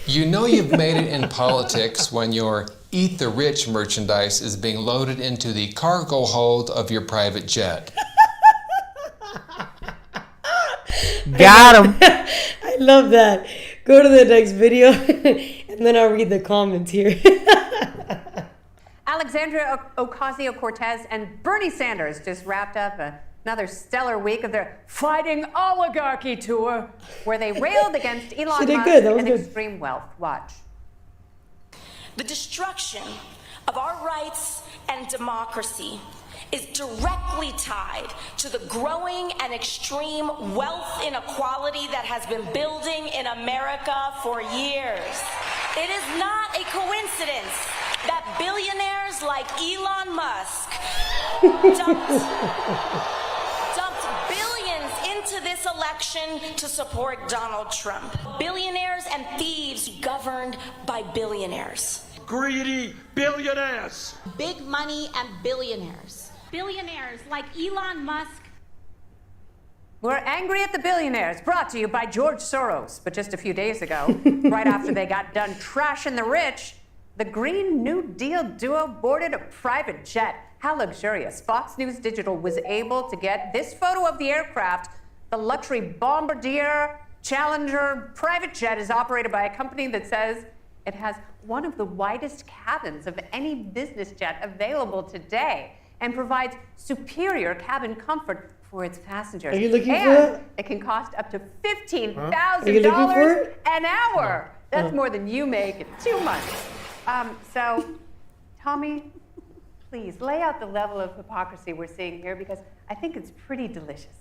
You know you've made it in politics when your Eat the Rich merchandise is being loaded into the cargo hold of your private jet. Got him. I love that. Go to the next video and then I'll read the comments here. Alexandria Ocasio-Cortez and Bernie Sanders just wrapped up another stellar week of their Fighting Oligarchy tour, where they railed against Elon Musk and extreme wealth. Watch. The destruction of our rights and democracy is directly tied to the growing and extreme wealth inequality that has been building in America for years. It is not a coincidence that billionaires like Elon Musk dumped billions into this election to support Donald Trump. Billionaires and thieves governed by billionaires. Greedy billionaires. Big money and billionaires. Billionaires like Elon Musk. We're angry at the billionaires, brought to you by George Soros. But just a few days ago, right after they got done trashing the rich, the Green New Deal duo boarded a private jet. How luxurious. Fox News Digital was able to get this photo of the aircraft. The luxury Bombardier Challenger private jet is operated by a company that says it has one of the widest cabins of any business jet available today and provides superior cabin comfort for its passengers. Are you looking and for it? It can cost up to $15,000 an hour. That's more than you make in 2 months. So, Tommy, please lay out the level of hypocrisy we're seeing here, because I think it's pretty delicious.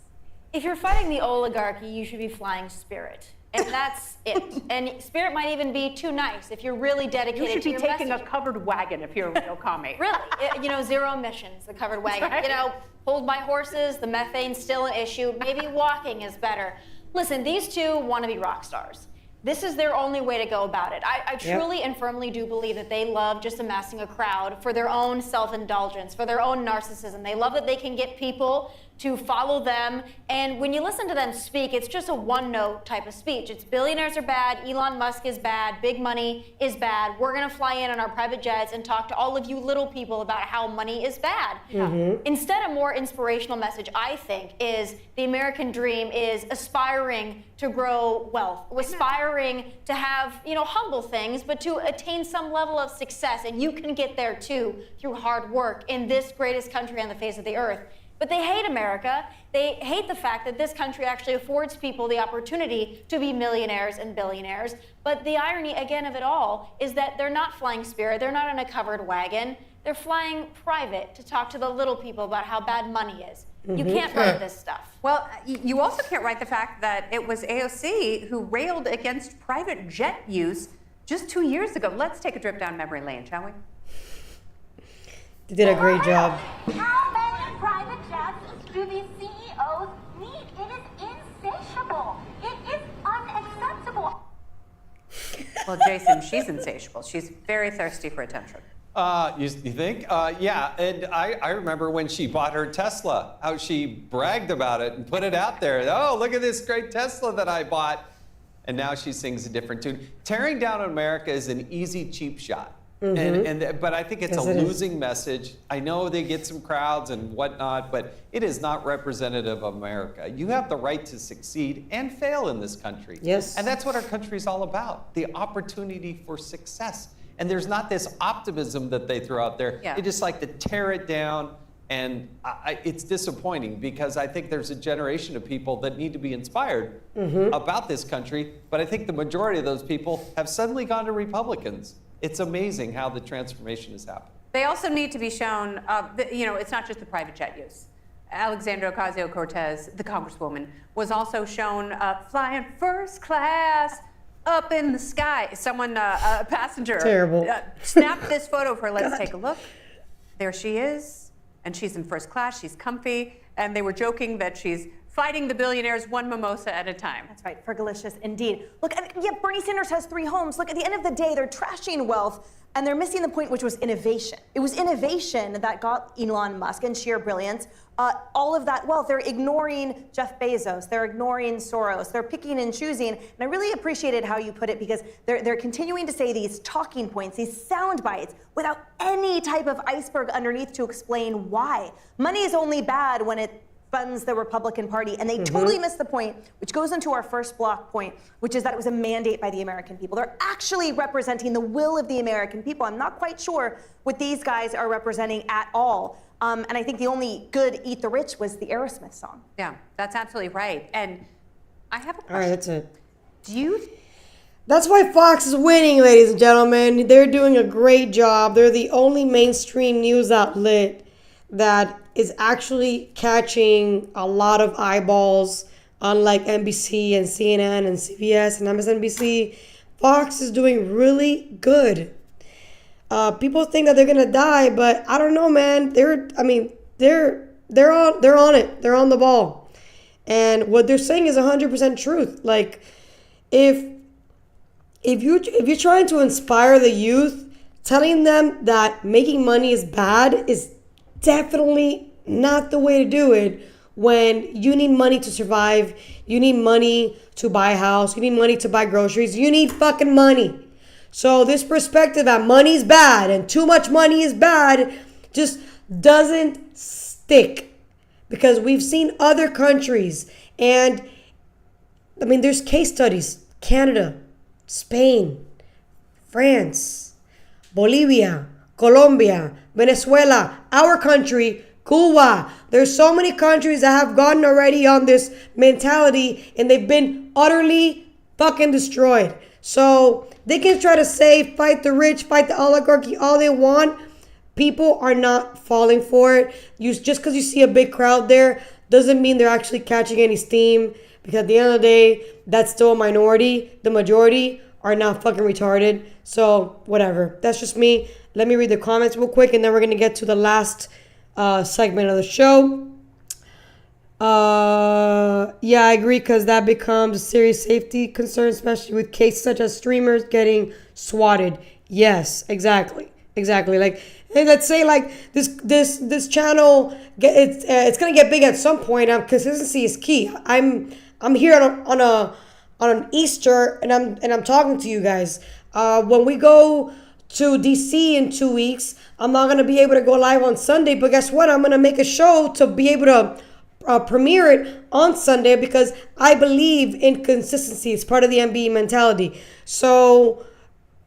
If you're fighting the oligarchy, you should be flying Spirit. And that's it. And Spirit might even be too nice if you're really dedicated to your You should be taking message. a covered wagon if you're a real commie. Really, you know, zero emissions, the covered wagon. Right. You know, pulled by horses, the methane's still an issue. Maybe walking is better. Listen, these two want to be rock stars. This is their only way to go about it. I truly and firmly do believe that they love just amassing a crowd for their own self-indulgence, for their own narcissism. They love that they can get people to follow them. And when you listen to them speak, it's just a one-note type of speech. It's billionaires are bad, Elon Musk is bad, big money is bad. We're going to fly in on our private jets and talk to all of you little people about how money is bad. Mm-hmm. Instead, a more inspirational message, I think, is the American dream is aspiring to grow wealth, aspiring aspiring to have, humble things, but to attain some level of success. And you can get there too through hard work in this greatest country on the face of the earth. But they hate America. They hate the fact that this country actually affords people the opportunity to be millionaires and billionaires. But the irony, again, of it all is that they're not flying Spirit. They're not in a covered wagon. They're flying private to talk to the little people about how bad money is. You can't write this stuff. Well, you also can't write the fact that it was AOC who railed against private jet use just 2 years ago. Let's take a trip down memory lane, shall we? They did a great job. How many private jets do these CEOs need? It is insatiable. It is unacceptable. Well, Jason, she's insatiable. She's very thirsty for attention. You think? Yeah, and I remember when she bought her Tesla, how she bragged about it and put it out there. Oh, look at this great Tesla that I bought. And now she sings a different tune. Tearing down America is an easy, cheap shot. But I think it's a losing message. I know they get some crowds and whatnot, but it is not representative of America. You have the right to succeed and fail in this country. Yes. And that's what our country is all about, the opportunity for success. And there's not this optimism that they throw out there. Yeah. They just like to tear it down. And it's disappointing because I think there's a generation of people that need to be inspired about this country. But I think the majority of those people have suddenly gone to Republicans. It's amazing how the transformation has happened. They also need to be shown, it's not just the private jet use. Alexandria Ocasio-Cortez, the congresswoman, was also shown flying first class up in the sky. Someone, a passenger, snapped this photo of her. Let's take a look. There she is, and she's in first class. She's comfy, and they were joking that she's fighting the billionaires one mimosa at a time. That's right, fergalicious indeed. Look, yeah, Bernie Sanders has 3 homes. Look, at the end of the day, they're trashing wealth, and they're missing the point, which was innovation. It was innovation that got Elon Musk and sheer brilliance all of that wealth. They're ignoring Jeff Bezos. They're ignoring Soros. They're picking and choosing. And I really appreciated how you put it, because they're continuing to say these talking points, these sound bites, without any type of iceberg underneath to explain why. Money is only bad when it funds the Republican Party, and they totally missed the point, which goes into our first block point, which is that it was a mandate by the American people. They're actually representing the will of the American people. I'm not quite sure what these guys are representing at all. And I think the only good Eat the Rich was the Aerosmith song. Yeah, that's absolutely right. And I have a question. All right, that's it. That's why Fox is winning, ladies and gentlemen. They're doing a great job. They're the only mainstream news outlet that is actually catching a lot of eyeballs, unlike NBC and CNN and CBS and MSNBC. Fox is doing really good. People think that they're gonna die, but I don't know, man. They're on it. They're on the ball, and what they're saying is 100% truth. Like, if you're trying to inspire the youth, telling them that making money is bad is definitely not the way to do it. When you need money to survive, you need money to buy a house, you need money to buy groceries, you need fucking money. So this perspective that money is bad and too much money is bad just doesn't stick, because we've seen other countries, and I mean, there's case studies: Canada, Spain, France, Bolivia, Colombia, Venezuela, our country, Cuba. There's so many countries that have gotten already on this mentality, and they've been utterly fucking destroyed. So they can try to say, fight the rich, fight the oligarchy all they want. People are not falling for it. Just because you see a big crowd there doesn't mean they're actually catching any steam, because at the end of the day, that's still a minority. The majority are not fucking retarded. So whatever. That's just me. Let me read the comments real quick, and then we're going to get to the last segment of the show. Yeah, I agree, because that becomes a serious safety concern, especially with cases such as streamers getting swatted. Yes, exactly. Like, hey, let's say like this channel, it's gonna get big at some point. Consistency is key. I'm here on an Easter, and I'm talking to you guys. When we go to DC in 2 weeks, I'm not gonna be able to go live on Sunday, but guess what? I'm gonna make a show to be able to premiere it on Sunday because I believe in consistency. It's part of the MBE mentality. So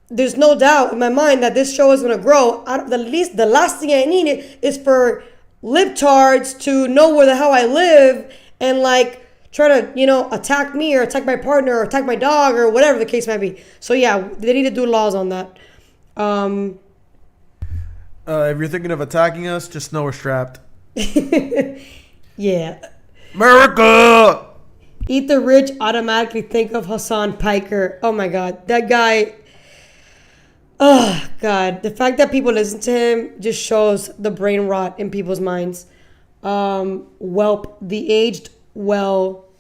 there's no doubt in my mind that this show is going to grow. The last thing I need is for libtards to know where the hell I live and like try to, attack me or attack my partner or attack my dog or whatever the case might be. So yeah, they need to do laws on that. If you're thinking of attacking us, just know we're strapped. Yeah. America! Eat the Rich automatically think of Hassan Piker. Oh my God. That guy. Oh God. The fact that people listen to him just shows the brain rot in people's minds. Welp,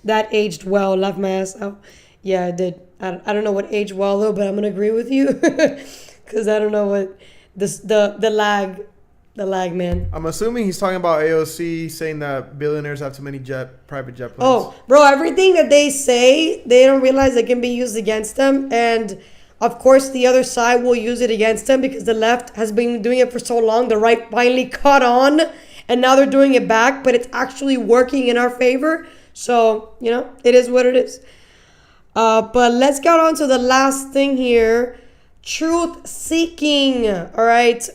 that aged well, laughed my ass out. Yeah, I did. I don't know what aged well though, but I'm going to agree with you. Because I don't know what the lag, man. I'm assuming he's talking about AOC saying that billionaires have too many private jet planes. Oh, bro, everything that they say, they don't realize it can be used against them. And of course, the other side will use it against them because the left has been doing it for so long. The right finally caught on and now they're doing it back, but it's actually working in our favor. So, it is what it is. But let's get on to the last thing here. Truth seeking. All right.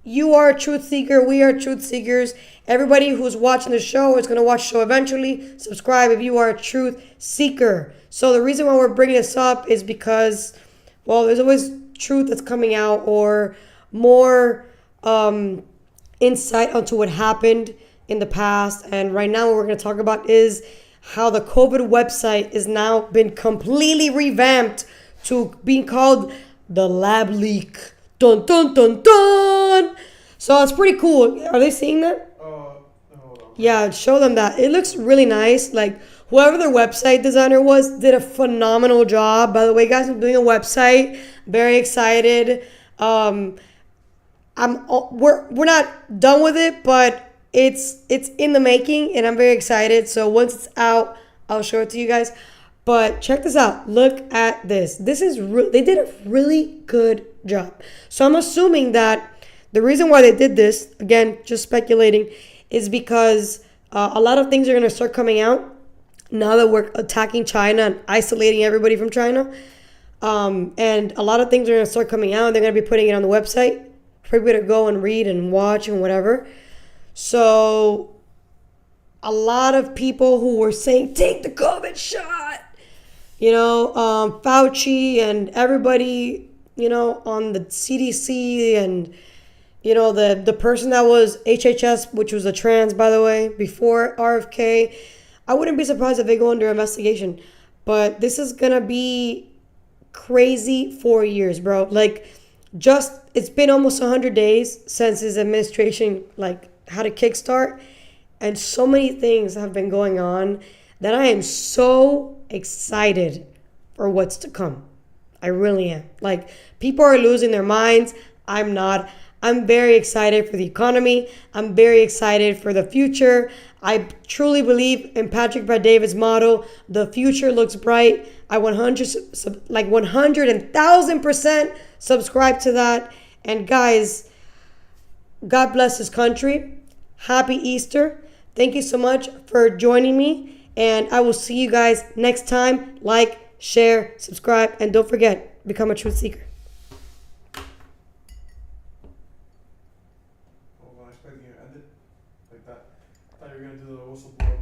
You are a truth seeker. We are truth seekers. Everybody who's watching the show is going to watch the show eventually. Subscribe if you are a truth seeker. So the reason why we're bringing this up is because, well, there's always truth that's coming out or more insight onto what happened in the past. And right now what we're going to talk about is how the COVID website is now been completely revamped to being called the lab leak. Dun, dun, dun, dun. So it's pretty cool. Are they seeing that? Yeah, show them that. It looks really nice. Like, whoever their website designer was did a phenomenal job. By the way, guys, I'm doing a website. Very excited. We're not done with it, but it's in the making, and I'm very excited. So once it's out, I'll show it to you guys. But check this out. Look at this. This is they did a really good job. So I'm assuming that the reason why they did this, again, just speculating, is because a lot of things are going to start coming out now that we're attacking China and isolating everybody from China. And a lot of things are going to start coming out and they're going to be putting it on the website for people to go and read and watch and whatever. So a lot of people who were saying, take the COVID shot, Fauci and everybody, on the CDC and, the person that was HHS, which was a trans, by the way, before RFK. I wouldn't be surprised if they go under investigation. But this is going to be crazy 4 years, bro. Like, it's been almost 100 days since his administration, had a kickstart. And so many things have been going on that I am so excited for what's to come. I really am. People are losing their minds. I'm not. I'm very excited for the economy. I'm very excited for the future. I truly believe in Patrick Bet-David's motto, the future looks bright. I 100,000% subscribe to that. And guys, God bless this country. Happy Easter. Thank you so much for joining me. And I will see you guys next time. Like, share, subscribe, and don't forget, become a truth seeker. I expected you to end it like that. I thought you were going to do the whistleblower.